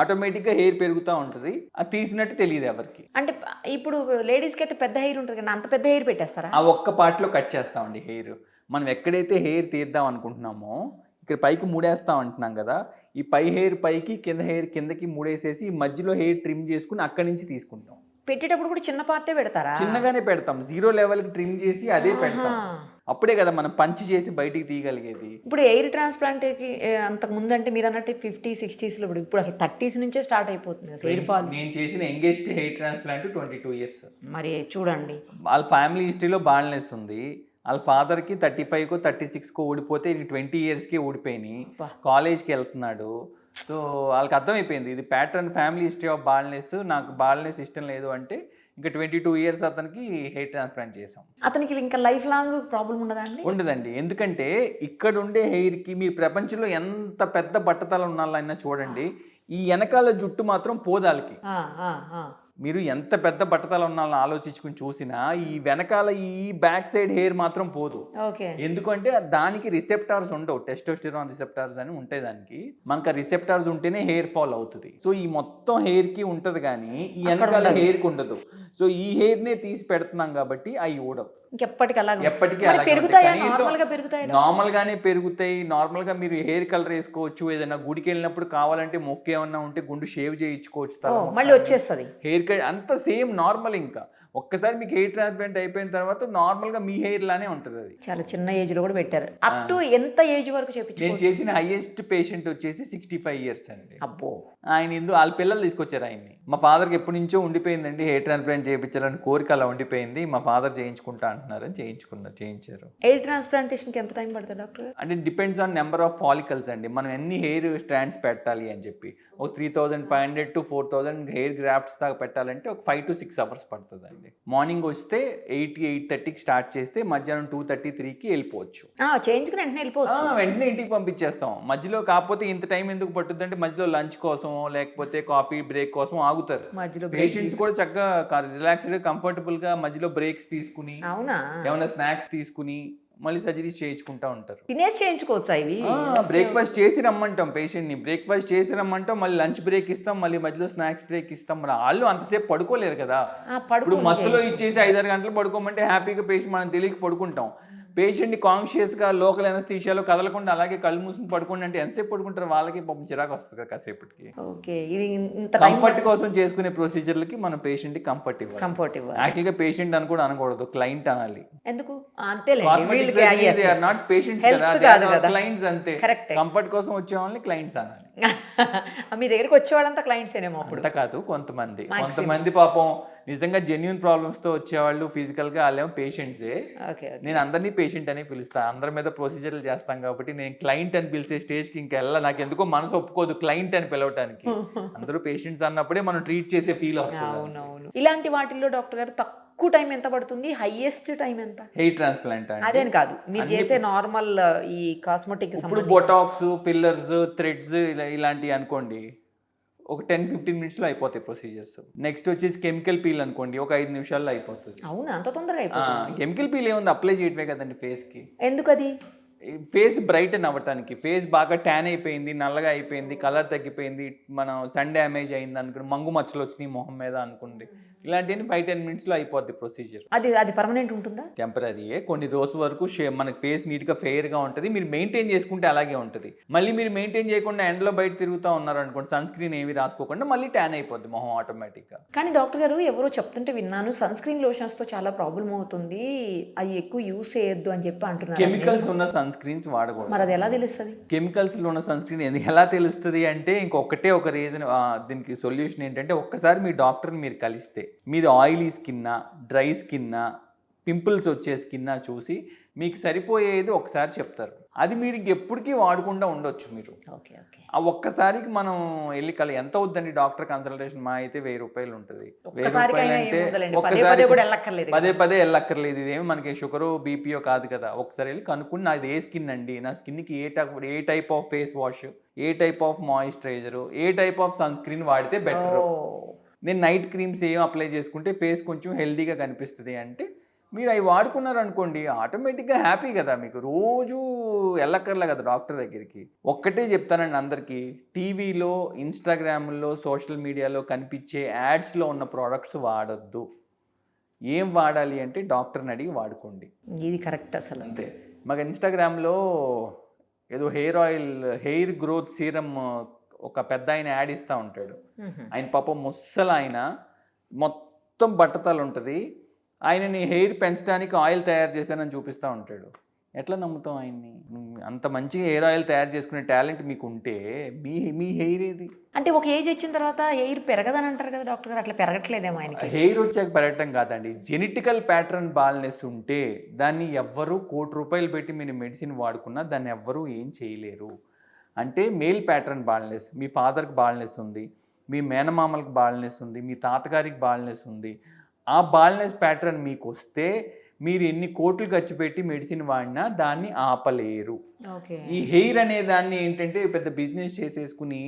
ఆటోమేటిక్గా హెయిర్ పెరుగుతూ ఉంటుంది, అది తీసినట్టు తెలియదు ఎవరికి. అంటే ఇప్పుడు లేడీస్కి అయితే పెద్ద హెయిర్ ఉంటుంది కదా, అంత పెద్ద హెయిర్ పెట్టేస్తారా? ఆ ఒక్క పార్ట్లో కట్ చేస్తామండి హెయిర్. మనం ఎక్కడైతే హెయిర్ తీద్దాం అనుకుంటున్నామో ఇక్కడ పైకి మూడేస్తాం అంటున్నాం కదా, ఈ పై హెయిర్ పైకి కింద హెయిర్ కిందకి మూడేసేసి ఈ మధ్యలో హెయిర్ ట్రిమ్ చేసుకుని అక్కడి నుంచి తీసుకుంటాం. పెట్టేటప్పుడు కూడా చిన్న పార్టే పెడతారా? చిన్నగానే పెడతాం, 0 లెవెల్కి ట్రిమ్ చేసి అదే పెడతాం. అప్పుడే కదా మనం పంచ్ చేసి బయటికి తీయగలిగేది. ఇప్పుడు ఎయిర్ ట్రాన్స్ప్లాంట్కి అంతకు ముందు అంటే మీరు అన్నట్టు 50s 60s ఇప్పుడు అసలు 30s నుంచే స్టార్ట్ అయిపోతుంది హెయిర్ ఫాల్. నేను చేసిన యంగెస్ట్ హెయిర్ ట్రాన్స్ప్లాంట్ 22 years. మరి చూడండి, వాళ్ళ ఫ్యామిలీ హిస్టరీలో బాల్నెస్ ఉంది. వాళ్ళ ఫాదర్కి 35కో 36కో ఊడిపోతే 20 yearsకి ఊడిపోయినాయి. కాలేజ్కి వెళ్తున్నాడు. సో వాళ్ళకి అర్థమైపోయింది ఇది pattern family history of baldness. నాకు బాల్నెస్ ఇష్టం లేదు అంటే ఇంకా 22 ఇయర్స్ అతనికి హెయిర్ ట్రాన్స్ప్లాంట్ చేసాం. అతనికి ఇంకా లైఫ్ లాంగ్ ప్రాబ్లం ఉండదా అండి? ఉండదండి. ఎందుకంటే ఇక్కడ ఉండే హెయిర్కి మీరు ప్రపంచంలో ఎంత పెద్ద బట్టతల ఉన్నాళ్ళైనా చూడండి, ఈ వెనకాల జుట్టు మాత్రం పోదాలకి. మీరు ఎంత పెద్ద బట్టతల ఉన్నాళ్ళని ఆలోచించుకుని చూసినా ఈ వెనకాల ఈ బ్యాక్ సైడ్ హెయిర్ మాత్రం పోదు. ఎందుకంటే దానికి రిసెప్టార్స్ ఉండవు, టెస్టోస్టెరాన్ రిసెప్టార్స్ అని ఉంటాయి దానికి. మనకు రిసెప్టార్స్ ఉంటేనే హెయిర్ ఫాల్ అవుతుంది. సో ఈ మొత్తం హెయిర్ కి ఉంటది కానీ ఈ వెనకాల హెయిర్ కి ఉండదు. సో ఈ హెయిర్ నే తీసి పెడుతున్నాం కాబట్టి అవి ఊడవు. ఎప్పటికీ నార్మల్ గానే పెరుగుతాయి. నార్మల్ గా మీరు హెయిర్ కలర్ వేసుకోవచ్చు. ఏదైనా గుడికి వెళ్ళినప్పుడు కావాలంటే మొక్క ఏమన్నా ఉంటే గుండు షేవ్ చేయించుకోవచ్చు, మళ్ళీ వచ్చేస్తుంది హెయిర్ కట్ అంతా సేమ్ నార్మల్. ఇంకా ఒక్కసారి మీకు హెయిర్ ట్రాన్స్ప్లాంట్ అయిపోయిన తర్వాత నార్మల్ గా మీ హెయిర్ లానే ఉంటుంది. అది చాలా చిన్న ఏజ్ లో కూడా పెట్టారు. అప్ టు ఎంత ఏజ్ వరకు నేను చేసిన హైయెస్ట్ పేషెంట్ వచ్చేసి 65 ఇయర్స్ అండి. అబ్బో. ఆయన వాళ్ళ పిల్లలు తీసుకొచ్చారు ఆయన్ని. మా ఫాదర్కి ఎప్పటి నుంచో ఉండిపోయిందండి హెయిర్ ట్రాన్స్ప్లాంట్ చేయించాలని కోరిక, అలా ఉండిపోయింది. మా ఫాదర్ చేయించుకుంటా అంటున్నారని చేయించారు. హెయిర్ ట్రాన్స్ప్లాంటేషన్ కి ఎంత టైం పడుతుంది డాక్టర్? అంటే depends on number of follicles అండి. మనం ఎన్ని హెయిర్ స్ట్రాండ్స్ పెట్టాలి అని చెప్పి ఒక 3500 to 4000 హెయిర్ గ్రాఫ్ట్స్ దాకా పెట్టాలంటే ఒక 5 to 6 hours పడుతుంది అండి. మార్నింగ్ వస్తే 8-8:30కి స్టార్ట్ చేస్తే మధ్యాహ్నం 2:33కి వెళ్ళిపోవచ్చు. చేయించుకుని వెంటనే వెళ్ళిపోవచ్చు. వెంటనే ఇంటికి పంపించేస్తాం. మధ్యలో కాకపోతే ఇంత టైం ఎందుకు పట్టుద్ది అంటే మధ్యలో లంచ్ కోసం లేకపోతే కాఫీ బ్రేక్ కోసం ఆగుతారు. పేషెంట్స్ కూడా చక్కగా రిలాక్స్డ్ కంఫర్టబుల్ గా మధ్యలో బ్రేక్స్ తీసుకుని ఏమైనా స్నాక్స్ తీసుకుని మళ్ళీ సర్జరీస్ చేయించుకుంటా ఉంటారు. తినేసి చేయించుకోవచ్చు. ఇవి బ్రేక్ఫాస్ట్ చేసి రమ్మంటాం పేషెంట్ని, బ్రేక్ఫాస్ట్ చేసి రమ్మంటాం, మళ్ళీ లంచ్ బ్రేక్ ఇస్తాం, మళ్ళీ మధ్యలో స్నాక్స్ బ్రేక్ ఇస్తాం. మరి వాళ్ళు అంతసేపు పడుకోలేరు కదా. ఇప్పుడు మత్తులో ఇచ్చేసి 5-6 గంటలు పడుకోమంటే హ్యాపీగా పేషెంట్ మనం తెలియక పడుకుంటాం. పేషెంట్ని కాన్షియస్గా లోకల్ ఎనస్థీషియాలో కదలకుండా అలాగే కళ్ళు మూసుకుని పడుకోండి అంటే ఎంతసేపు పడుకుంటారు? వాళ్ళకి పాపం చిరాకు వస్తుంది కదా కాసేపటికి. కంఫర్ట్ కోసం చేసుకునే ప్రొసీజర్లకి మనం పేషెంట్కి కంఫర్ట్ ఇవ్వాలి. యాక్చువల్గా పేషెంట్ అని కూడా అనకూడదు, క్లయింట్ అనాలి. ఎందుకు? నాట్ పేషెంట్స్ కదా, క్లయింట్స్ అంతే. కంఫర్ట్ కోసం వచ్చే వాళ్ళని క్లయింట్స్ అనాలి. మీ దగ్గరికి వచ్చే వాళ్ళంతా క్లయింట్స్ ఏమో. అంత కాదు, కొంతమంది పాపం నిజంగా జెన్యూన్ ప్రాబ్లమ్స్ తో వచ్చేవాళ్ళు ఫిజికల్ గా వాళ్ళేమో పేషెంట్సే. నేను అందరినీ పేషెంట్ అని పిలుస్తా, అందరి మీద ప్రొసీజర్లు చేస్తాం కాబట్టి నేను క్లయింట్ అని పిలిచే స్టేజ్ కి ఇంకెళ్ళా. నాకు ఎందుకో మనసు ఒప్పుకోదు క్లయింట్ అని పిలవటానికి. అందరూ పేషెంట్స్ అన్నప్పుడే మనం ట్రీట్ చేసే ఫీల్ వస్తుంది. ఇలాంటి వాటిల్లో డాక్టర్ గారు తక్కువ టైం ఎంత పడుతుంది? హైయెస్ట్ టైం ఎంత? హెయిర్ ట్రాన్స్ప్లాంట్ అదేం కాదు, మీరు చేసే నార్మల్ ఈ కాస్మెటిక్ ఇప్పుడు బొటాక్స్, ఫిల్లర్స్, థ్రెడ్స్ ఇలాంటివి అనుకోండి ఒక 10-15 minutes అయిపోతాయి ప్రొసీజర్స్. నెక్స్ట్ వచ్చేసి కెమికల్ పీల్ అనుకోండి, ఒక 5 నిమిషాల్లో అయిపోతుంది. అవునా, అంత తొందరగా అయిపోతుంది? కెమికల్ పీల్ ఏముంది, అప్లై చేయటమే కదండి ఫేస్ కి. ఎందుకు అది? ఫేస్ బ్రైటన్ అవ్వటానికి. ఫేస్ బాగా ట్యాన్ అయిపోయింది, నల్లగా అయిపోయింది, కలర్ తగ్గిపోయింది, మనం సన్ డ్యామేజ్ అయింది అనుకోండి, మంగు మచ్చలు వచ్చినాయి మొహం మీద అనుకోండి, ఇలాంటివన్నీ 5-10 minutes అయిపోద్ది ప్రొసీజర్. అది పర్మనెంట్ ఉంటుందా? టెంపరీయే. కొన్ని రోజుల వరకు మనకి ఫేస్ నీట్గా ఫెయిర్గా ఉంటుంది. మీరు మెయింటైన్ చేసుకుంటే అలాగే ఉంటుంది. మళ్ళీ మీరు మెయింటైన్ చేయకుండా ఎండలో బయట తిరుగుతూ ఉన్నారు అనుకోండి, సన్ స్క్రీన్ ఏవి రాసుకోకుండా మళ్ళీ ట్యాన్ అయిపోద్ది మొహం ఆటోమేటిక్గా. కానీ డాక్టర్ గారు ఎవరో చెప్తుంటే విన్నాను, సన్ స్క్రీన్ లోషన్స్తో చాలా ప్రాబ్లం అవుతుంది, అవి ఎక్కువ యూస్ చేయొద్దు అని చెప్పి అంటున్నారు. కెమికల్స్ ఉన్న సన్ స్క్రీన్స్ వాడకూడదు. మరి అది ఎలా తెలుస్తుంది? కెమికల్స్లో ఉన్న సన్ స్క్రీన్ ఎలా తెలుస్తుంది అంటే ఇంకొకటే ఒక రీజన్, దీనికి సొల్యూషన్ ఏంటంటే ఒక్కసారి మీ డాక్టర్ని మీరు కలిస్తే మీది ఆయిలీ స్కిన్నా, డ్రై స్కిన్నా, పింపుల్స్ వచ్చే స్కిన్నా చూసి మీకు సరిపోయేది ఒకసారి చెప్తారు. అది మీరు ఇంకెప్పటికీ వాడకుండా ఉండొచ్చు. మీరు ఆ ఒక్కసారికి మనం వెళ్ళి ఎంత అవుద్దండి డాక్టర్ కన్సల్టేషన్? మా అయితే 1000 రూపాయలు ఉంటుంది. 1000 రూపాయలు అంటే పదే వెళ్ళక్కర్లేదు. ఇదేమి మనకి షుగరో బీపీఓ కాదు కదా. ఒకసారి వెళ్ళి కనుక్కుని నాది ఏ స్కిన్ అండి, నా స్కిన్కి ఏ టైప్ ఆఫ్ ఫేస్ వాష్, ఏ టైప్ ఆఫ్ మాయిశ్చరైజరు, ఏ టైప్ ఆఫ్ సన్ స్క్రీన్ వాడితే బెటర్, నేను నైట్ క్రీమ్స్ ఏం అప్లై చేసుకుంటే ఫేస్ కొంచెం హెల్దీగా కనిపిస్తుంది అంటే మీరు అవి వాడుకున్నారు అనుకోండి, ఆటోమేటిక్గా హ్యాపీ కదా. మీకు రోజు వెళ్ళక్కర్లే కదా డాక్టర్ దగ్గరికి. ఒక్కటే చెప్తానండి అందరికీ, టీవీలో, ఇన్స్టాగ్రామ్లో, సోషల్ మీడియాలో కనిపించే యాడ్స్లో ఉన్న ప్రోడక్ట్స్ వాడొద్దు. ఏం వాడాలి అంటే డాక్టర్ని అడిగి వాడుకోండి. ఇది కరెక్ట్ అసలు. అంతే. మాకు ఇన్స్టాగ్రామ్లో ఏదో hair oil, hair growth serum ఒక పెద్ద ఆయన యాడ్ ఇస్తూ ఉంటాడు. ఆయన పాపం ముస్సలు, ఆయన మొత్తం బట్టతలు ఉంటుంది, ఆయనని హెయిర్ పెంచడానికి ఆయిల్ తయారు చేశానని చూపిస్తూ ఉంటాడు. ఎట్లా నమ్ముతాం ఆయన్ని? అంత మంచిగా హెయిర్ ఆయిల్ తయారు చేసుకునే టాలెంట్ మీకు ఉంటే మీ హెయిర్ ఏది? అంటే ఒక ఏజ్ వచ్చిన తర్వాత హెయిర్ పెరగదని అంటారు కదా డాక్టర్ గారు, అట్లా పెరగట్లేదేమో ఆయనకి? హెయిర్ వచ్చాక పెరగటం కాదండి, జెనెటికల్ ప్యాటర్న్ బాల్నెస్ ఉంటే దాన్ని ఎవ్వరూ ₹1,00,00,000 పెట్టి మీరు మెడిసిన్ వాడుకున్నా దాన్ని ఎవ్వరూ ఏం చేయలేరు. అంటే మేల్ ప్యాటర్న్ బాల్నెస్, మీ ఫాదర్కి బాల్నెస్ ఉంది, మీ మేనమామలకు బాల్నెస్ ఉంది, మీ తాతగారికి బాల్నెస్ ఉంది, ఆ బాల్నెస్ ప్యాటర్న్ మీకు వస్తే మీరు ఎన్ని కోట్లు ఖర్చు పెట్టి మెడిసిన్ వాడినా దాన్ని ఆపలేరు. ఓకే. ఈ హెయిర్ అనే దాన్ని ఏంటంటే పెద్ద బిజినెస్ చేసేసుకుని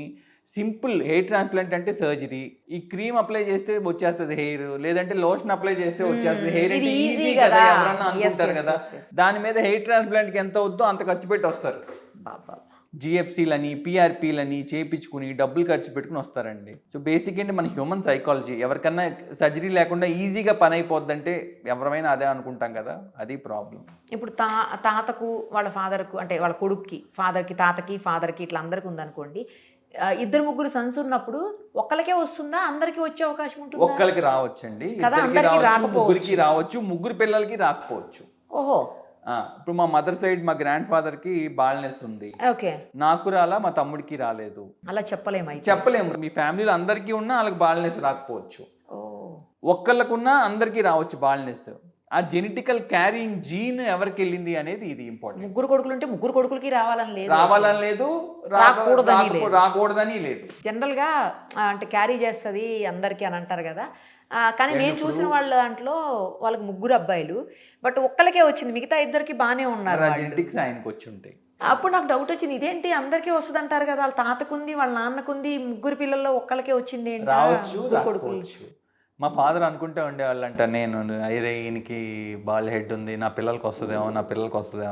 సింపుల్ హెయిర్ ట్రాన్స్ప్లాంట్ అంటే సర్జరీ, ఈ క్రీమ్ అప్లై చేస్తే వచ్చేస్తుంది హెయిర్, లేదంటే లోషన్ అప్లై చేస్తే వచ్చేస్తుంది హెయిర్ అంటే ఇది ఈజీ easy కదా కదా. ఎవరన్నా అనుకుంటారు Yes, కదా. yes, yes. దాని మీద హెయిర్ ట్రాన్స్ప్లాంట్కి ఎంత అవుద్దో అంత ఖర్చు పెట్టి వస్తారు. బాబా. జిఎఫ్సీలని పిఆర్పీలని చేయించుకుని డబ్బులు ఖర్చు పెట్టుకుని వస్తారండి. సో బేసిక్ ఏంటి మన హ్యూమన్ సైకాలజీ, ఎవరికన్నా సర్జరీ లేకుండా ఈజీగా పని అయిపోద్దంటే ఎవరైనా అదే అనుకుంటాం కదా, అది ప్రాబ్లం. ఇప్పుడు తాతకు వాళ్ళ ఫాదర్కు అంటే వాళ్ళ కొడుక్కి ఫాదర్కి తాతకి ఫాదర్కి ఇట్లా అందరికి ఉందనుకోండి, ఇద్దరు ముగ్గురు సన్స్ ఉన్నప్పుడు ఒక్కరికే వస్తుందా, అందరికి వచ్చే అవకాశం ఉంటుంది? ఒక్కరికి రావచ్చండి, కదా, ఇద్దరికి అందరికీ రావచ్చు, రాకపోవచ్చు. ముగ్గురికి రావచ్చు, ముగ్గురు పిల్లలకి రాకపోవచ్చు. ఓహో. ఇప్పుడు మా మదర్ సైడ్ మా గ్రాండ్ ఫాదర్ కి బాల్నెస్ ఉంది, ఓకే. నాకు రాలా, మా తమ్ముడికి రాలేదు. అలా చెప్పలేము అయితే. చెప్పలేము. మీ ఫ్యామిలీలో అందరికీ ఉన్నా వాళ్ళకి బాల్నెస్ రాకపోవచ్చు. ఓ. ఒక్కళ్ళకున్నా అందరికీ రావచ్చు బాల్నెస్. ఆ జెనెటికల్ క్యారింగ్ జీన్ ఎవరికి వెళ్ళింది అనేది ఇది ఇంపార్టెంట్. ముగ్గురు కొడుకులు ఉంటే ముగ్గురు కొడుకులకి రావాలని లేదు, రావాలని లేదు, రాకూడదని లేదు. జనరల్ గా అంటే క్యారీ చేస్తుంది అందరికి అని అంటారు కదా. కానీ నేను చూసిన వాళ్ళ దాంట్లో వాళ్ళకి ముగ్గురు అబ్బాయిలు, బట్ ఒక్కళ్ళకే వచ్చింది, మిగతా ఇద్దరికి బాగానే ఉన్నారు. జెనెటిక్స్ ఆయనకు వచ్చి ఉంటాయి. అప్పుడు నాకు డౌట్ వచ్చింది, ఇదేంటి అందరికీ వస్తుంది అంటారు కదా, వాళ్ళ తాతకుంది వాళ్ళ నాన్నకుంది, ముగ్గురు పిల్లల్లో ఒక్కళ్ళకే వచ్చింది ఏంటి? రావచ్చు, రాకపోవచ్చు. మా ఫాదర్ అనుకుంటూ ఉండేవాళ్ళంట, నేను అయ్యే ఈయనకి బాల్ హెడ్ ఉంది, నా పిల్లలకి వస్తుందేమో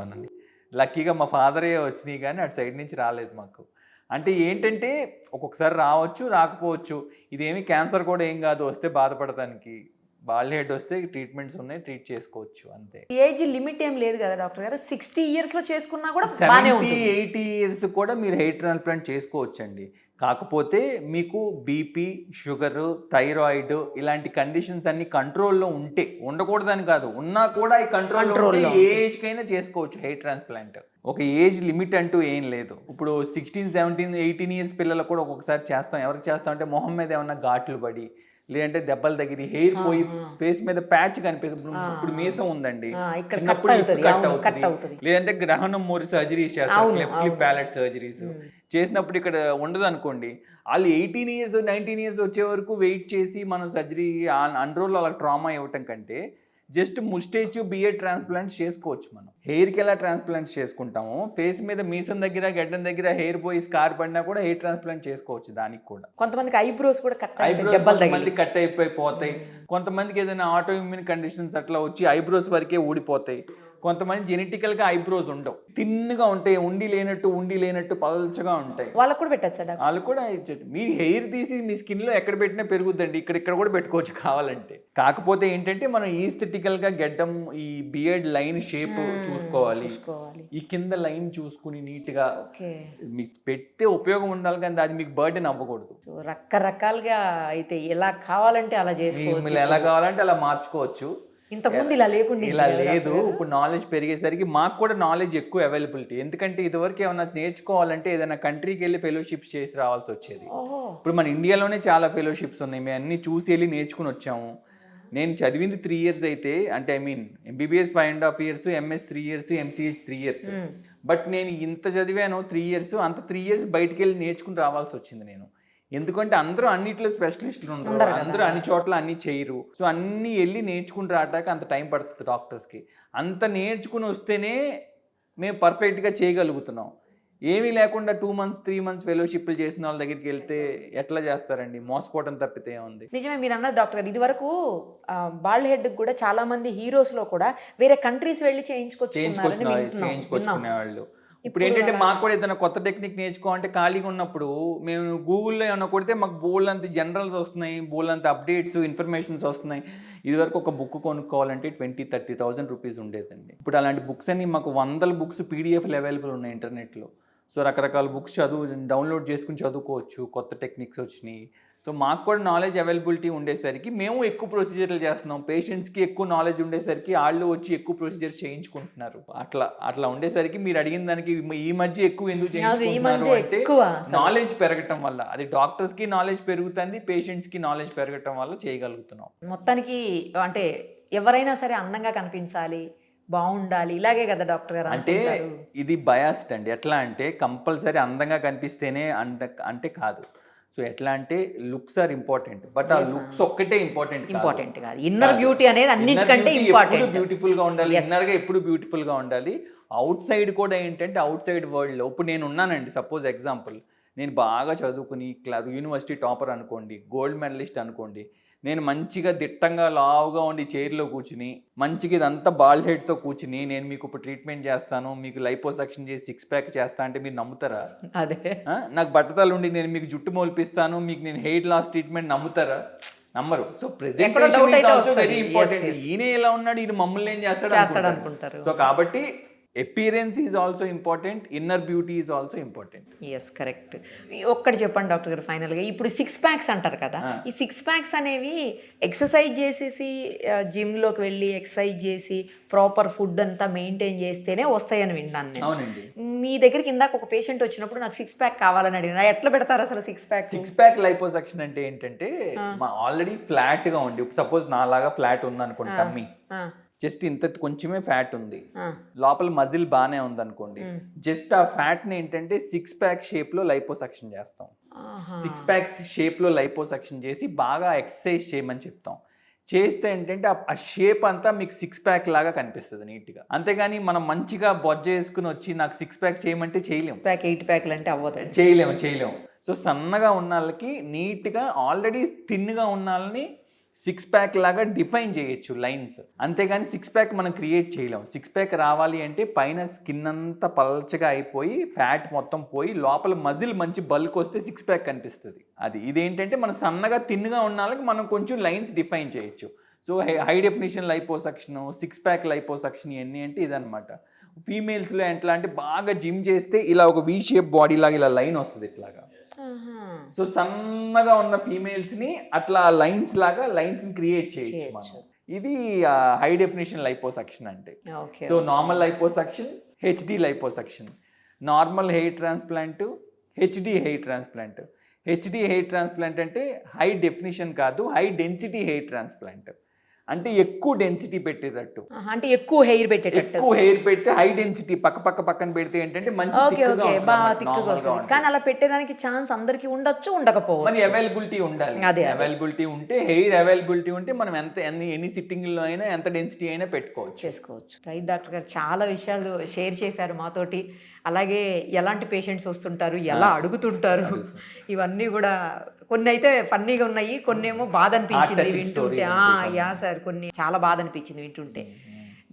అని. లక్కీగా మా ఫాదరే వచ్చినాయి కానీ అటు సైడ్ నుంచి రాలేదు మాకు. అంటే ఏంటంటే ఒక్కొక్కసారి రావచ్చు, రాకపోవచ్చు. ఇదేమి క్యాన్సర్ కూడా ఏం కాదు, వస్తే బాధపడటానికి. బాల్ హెడ్ వస్తే ట్రీట్మెంట్స్ ఉన్నాయి, ట్రీట్ చేసుకోవచ్చు అంతే. ఏజ్ లిమిట్ ఏం లేదు కదా డాక్టర్ గారు, 60 years లో చేసుకున్నా కూడా 70-80 years కూడా మీరు హెయిర్ ట్రాన్స్ప్లాంట్ చేసుకోవచ్చండి. కాకపోతే మీకు బీపీ, షుగర్, థైరాయిడ్ ఇలాంటి కండిషన్స్ అన్ని కంట్రోల్లో ఉంటే, ఉండకూడదని కాదు, ఉన్నా కూడా ఈ కంట్రోల్లో ఉంటే ఏ ఏజ్కైనా చేసుకోవచ్చు హెయిర్ ట్రాన్స్ప్లాంట్. ఒక ఏజ్ లిమిట్ అంటూ ఏం లేదు. ఇప్పుడు 16, 17, 18 years పిల్లలకు కూడా ఒక్కొక్కసారి చేస్తాం. ఎవరికి చేస్తాం అంటే మొహం మీద ఏమన్నా ఘాట్లు పడి, లేదంటే దెబ్బలు తగిలి హెయిర్ పోయి ఫేస్ మీద ప్యాచ్ కనిపిస్తుంది. ఇప్పుడు మీసం ఉందండి, చిన్నప్పుడు కట్ అవుతుంది. లేదంటే గ్రహణం మోరి సర్జరీస్ చేస్తారు, లెఫ్ట్ లిప్ ప్యాలెట్ సర్జరీస్ చేసినప్పుడు ఇక్కడ ఉండదు అనుకోండి. వాళ్ళు 18 years, 19 years వచ్చే వరకు వెయిట్ చేసి మనం సర్జరీ అన్రోల్ అలా ట్రామా ఇవ్వటం కంటే జస్ట్ ముస్టేచ్, బియర్డ్ ట్రాన్స్ప్లాంట్స్ చేసుకోవచ్చు. మనం హెయిర్కి ఎలా ట్రాన్స్ప్లాంట్స్ చేసుకుంటామో, ఫేస్ మీద మీసం దగ్గర, గడ్డం దగ్గర హెయిర్ పోయి స్కార్ పడినా కూడా హెయిర్ ట్రాన్స్ప్లాంట్ చేసుకోవచ్చు. దానికి కూడా కొంతమందికి ఐబ్రోస్ కూడా కొంతమంది కట్ అయిపోతాయి, కొంతమందికి ఏదైనా ఆటో ఇమ్యూన్ కండిషన్స్ అట్లా వచ్చి ఐబ్రోస్ వరకే ఊడిపోతాయి. కొంతమంది జెనెటికల్గా ఐబ్రోస్ ఉండవు, తిన్నుగా ఉంటాయి, ఉండి లేనట్టు పల్చగా ఉంటాయి. వాళ్ళకు కూడా పెట్టచ్చా? వాళ్ళు కూడా మీ హెయిర్ తీసి మీ స్కిన్లో ఎక్కడ పెట్టినా పెరుగుద్దండి, ఇక్కడ కూడా పెట్టుకోవచ్చు కావాలంటే. కాకపోతే ఏంటంటే మనం ఈస్థెటికల్గా గెడ్డం, ఈ బియర్డ్ లైన్ షేప్ చూసుకోవాలి, ఈ కింద లైన్ చూసుకుని నీట్గా మీకు పెడితే ఉపయోగం ఉండాలి, కానీ అది మీకు బర్డెన్ అవ్వకూడదు. రకరకాలుగా అయితే ఎలా కావాలంటే అలా చేసుకోవచ్చు, ఎలా కావాలంటే అలా మార్చుకోవచ్చు. ఇంతకుముందు ఇలా లేదు. ఇప్పుడు నాలెడ్జ్ పెరిగేసరికి మాకు కూడా నాలెడ్జ్ ఎక్కువ అవైలబిలిటీ. ఎందుకంటే ఇదివరకు ఏమన్నా నేర్చుకోవాలంటే ఏదైనా కంట్రీకి వెళ్ళి ఫెలోషిప్స్ చేసి రావాల్సి వచ్చేది. ఇప్పుడు మన ఇండియాలోనే చాలా ఫెలోషిప్స్ ఉన్నాయి, మేము అన్ని చూసి వెళ్ళి నేర్చుకుని వచ్చాము. నేను చదివింది 3 years అయితే, అంటే MBBS 5.5 years, MS 3 years, MCh 3 years. But నేను ఇంత చదివాను 3 years, అంత 3 years బయటికి వెళ్ళి నేర్చుకుని రావాల్సి వచ్చింది నేను. ఎందుకంటే అందరూ అన్నిట్లో స్పెషలిస్టులు ఉంటారు, అందరూ అన్ని చోట్ల అన్ని చేయరు. సో అన్నీ వెళ్ళి నేర్చుకుని రావటానికి అంత టైం పడుతుంది డాక్టర్స్కి. అంత నేర్చుకుని వస్తేనే మేము పర్ఫెక్ట్గా చేయగలుగుతున్నాం. ఏమీ లేకుండా 2 months, 3 months ఫెలోషిప్లు చేసిన వాళ్ళ దగ్గరికి వెళ్తే ఎట్లా చేస్తారండి? మోసపోవడం తప్పితే ఏముంది? నిజమే మీరు అన్నది డాక్టర్ గారు. ఇది వరకు బాల్డ్ హెడ్ కూడా చాలా మంది హీరోస్లో కూడా వేరే కంట్రీస్ వెళ్ళి చేయించుకునేవాళ్ళు. ఇప్పుడు ఏంటంటే మాకు కూడా ఏదైనా కొత్త టెక్నిక్ నేర్చుకోవాలంటే ఖాళీగా ఉన్నప్పుడు మేము గూగుల్లో ఏమైనా కొడితే మాకు బోల్డ్ అంత జనరల్స్ వస్తున్నాయి, బోల్డ్ అంత అప్డేట్స్, ఇన్ఫర్మేషన్స్ వస్తున్నాయి. ఇదివరకు ఒక బుక్ కొనుక్కోవాలంటే 20,000-30,000 రూపీస్ ఉండేదండి. ఇప్పుడు అలాంటి బుక్స్ అన్ని మాకు 100 books పీడిఎఫ్లు అవైలబుల్ ఉన్నాయి ఇంటర్నెట్లో. సో రకరకాల బుక్స్ డౌన్లోడ్ చేసుకుని చదువుకోవచ్చు, కొత్త టెక్నిక్స్ వచ్చినాయి. సో మాకు కూడా నాలెడ్జ్ అవైలబిలిటీ ఉండేసరికి మేము ఎక్కువ ప్రొసీజర్లు చేస్తున్నాం. పేషెంట్స్కి ఎక్కువ నాలెడ్జ్ ఉండేసరికి వాళ్ళు వచ్చి ఎక్కువ ప్రొసీజర్స్ చేయించుకుంటున్నారు. అట్లా ఉండేసరికి మీరు అడిగిన దానికి ఈ మధ్య ఎక్కువ ఎందుకు చేయించుకుంటున్నారు అంటే నాలెడ్జ్ పెరగటం వల్ల. అది డాక్టర్స్కి నాలెడ్జ్ పెరుగుతుంది, పేషెంట్స్కి నాలెడ్జ్ పెరగటం వల్ల చేయగలుగుతున్నాం. మొత్తానికి అంటే ఎవరైనా సరే అందంగా కనిపించాలి, బాగుండాలి, ఇలాగే కదా డాక్టర్ గారు? అంటే ఇది బయాస్డ్ అండి. ఎట్లా అంటే కంపల్సరీ అందంగా కనిపిస్తేనే అంటే కాదు. సో ఎట్లా అంటే లుక్స్ ఆర్ ఇంపార్టెంట్, బట్ ఆ లుక్స్ ఒక్కటే ఇంపార్టెంట్ కాదు, ఇన్నర్ బ్యూటీ అనేది అన్నిటికంటే ఇంపార్టెంట్. బ్యూటిఫుల్ గా ఉండాలి, ఇన్నర్ గా ఎప్పుడు బ్యూటిఫుల్ గా ఉండాలి. అవుట్ సైడ్ కూడా ఏంటంటే అవుట్ సైడ్ వరల్డ్ లో ఇప్పుడు నేను ఉన్నానండి, సపోజ్ ఎగ్జాంపుల్ నేను బాగా చదువుకుని యూనివర్సిటీ టాపర్ అనుకోండి, గోల్డ్ మెడలిస్ట్ అనుకోండి, నేను మంచిగా దిట్టంగా లావుగా ఉండి చైర్లో కూర్చుని మంచిగా ఇదంతా బాల్ హెడ్తో కూర్చుని నేను మీకు ఇప్పుడు ట్రీట్మెంట్ చేస్తాను, మీకు లైపోసక్షన్ చేసి 6 ప్యాక్ చేస్తా అంటే మీరు నమ్ముతారా? అదే నాకు బట్టతలు ఉండి నేను మీకు జుట్టు మోల్పిస్తాను, మీకు నేను హెయిర్ లాస్ ట్రీట్మెంట్ నమ్ముతారా? నమ్మరు. So presentation is also very important. ఈయన ఎలా ఉన్నాడు, ఈయన మమ్మల్ని ఏం చేస్తాడు అనుకుంటారు. సో కాబట్టి appearance is also important, inner beauty is also important. Yes correct. ఒక్కటి చెప్పండి డాక్టర్ గారు ఫైనల్గా, ఇప్పుడు 6 ప్యాక్స్ అంటారు కదా, ఈ 6 ప్యాక్స్ అనేవి ఎక్సర్సైజ్ చేసేసి జిమ్లోకి వెళ్ళి ఎక్సర్సైజ్ చేసి ప్రాపర్ ఫుడ్ అంతా మెయింటైన్ చేస్తేనే వస్తాయని విన్నాను నేను. అవునండి. మీ దగ్గరికి ఇందాక ఒక పేషెంట్ వచ్చినప్పుడు నాకు 6 ప్యాక్ కావాలని అడిగిన, ఎట్లా పెడతారు అసలు 6 ప్యాక్? 6 ప్యాక్ లైపోసక్షన్ అంటే ఏంటంటే ఆల్రెడీ ఫ్లాట్ గా ఉండి, సపోజ్ నాలాగా ఫ్లాట్ ఉంది అనుకోండి, టమ్మీ జస్ట్ ఇంత కొంచెమే ఫ్యాట్ ఉంది, లోపల మజిల్ బాగానే ఉంది అనుకోండి, జస్ట్ ఆ ఫ్యాట్ ని ఏంటంటే 6 ప్యాక్ షేప్ లో లైపోసక్షన్ చేస్తాం. 6 ప్యాక్స్ షేప్ లో లైపోసక్షన్ చేసి బాగా ఎక్సర్సైజ్ చేయమని చెప్తాం. చేస్తే ఏంటంటే ఆ షేప్ అంతా మీకు 6 ప్యాక్ లాగా కనిపిస్తుంది నీట్గా. అంతేగాని మనం మంచిగా బొజ్జ వేసుకుని వచ్చి నాకు 6 ప్యాక్ చేయమంటే చేయలేము, 8 ప్యాక్లు అంటే అవ్వదు, చేయలేము. సో సన్నగా ఉన్న వాళ్ళకి నీట్గా, ఆల్రెడీ థిన్గా ఉన్న వాళ్ళని 6 ప్యాక్ లాగా డిఫైన్ చేయొచ్చు లైన్స్. అంతేగాని 6 ప్యాక్ మనం క్రియేట్ చేయలేము. 6 ప్యాక్ రావాలి అంటే పైన స్కిన్ అంతా పల్చగా అయిపోయి ఫ్యాట్ మొత్తం పోయి లోపల మజిల్ మంచి బల్క్ వస్తే 6 ప్యాక్ కనిపిస్తుంది. ఇదేంటంటే మనం సన్నగా తిన్నుగా ఉన్న వాళ్ళకి మనం కొంచెం లైన్స్ డిఫైన్ చేయొచ్చు. So high definition liposuction, 6 pack liposuction ఇవన్నీ అంటే ఇదనమాట. ఫీమేల్స్లో ఎట్లా అంటే బాగా జిమ్ చేస్తే ఇలా ఒక వీ షేప్ బాడీ లాగా ఇలా లైన్ వస్తుంది ఇట్లాగా. సో సన్నగా ఉన్న ఫీమేల్స్ ని అట్లా లైన్స్ లాగా లైన్స్ క్రియేట్ చేయొచ్చు మనం. ఇది హై డెఫినేషన్ లైపోసక్షన్ అంటే. So normal liposuction, HD liposuction, normal hair transplant, HD hair transplant. HD hair transplant అంటే హై డెఫినేషన్ కాదు, హై డెన్సిటీ హెయిర్ ట్రాన్స్ప్లాంట్. అంటే ఎక్కువ డెన్సిటీ పెట్టేటట్టు, అంటే ఎక్కువ హెయిర్ పెడితే హై డెన్సిటీ పక్కన పెడితే ఏంటంటే మంచి కానీ అలా పెట్టేదానికి ఛాన్స్ అందరికి ఉండొచ్చు, ఉండకపోవచ్చు. మన అవైలబిలిటీ ఉండాలి. అవైలబిలిటీ ఉంటే, హెయిర్ అవైలబిలిటీ ఉంటే మనం ఎన్ని సిట్టింగ్ లో అయినా ఎంత డెన్సిటీ అయినా చేసుకోవచ్చు. రైట్ డాక్టర్ గారు, చాలా విషయాలు షేర్ చేశారు మాతోటి. అలాగే ఎలాంటి పేషెంట్స్ వస్తుంటారు, ఎలా అడుగుతుంటారు, ఇవన్నీ కూడా కొన్ని అయితే ఫన్నీగా ఉన్నాయి, కొన్ని ఏమో బాధ అనిపించింది వింటుంటే. యా సార్, కొన్ని చాలా బాధ అనిపించింది వింటుంటే.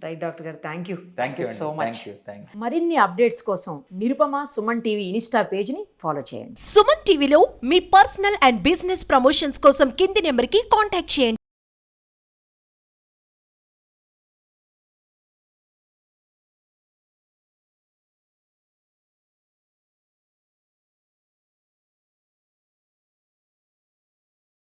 రైట్ డాక్టర్ గారు, థ్యాంక్ యూ సో మచ్. మరిన్ని అప్డేట్స్ కోసం Nirupama Suman TV Insta page ని ఫాలో చేయండి. సుమన్ టీవీలో మీ పర్సనల్ అండ్ బిజినెస్ ప్రమోషన్స్ కోసం కింది నెంబర్ కి కాంటాక్ట్ చేయండి.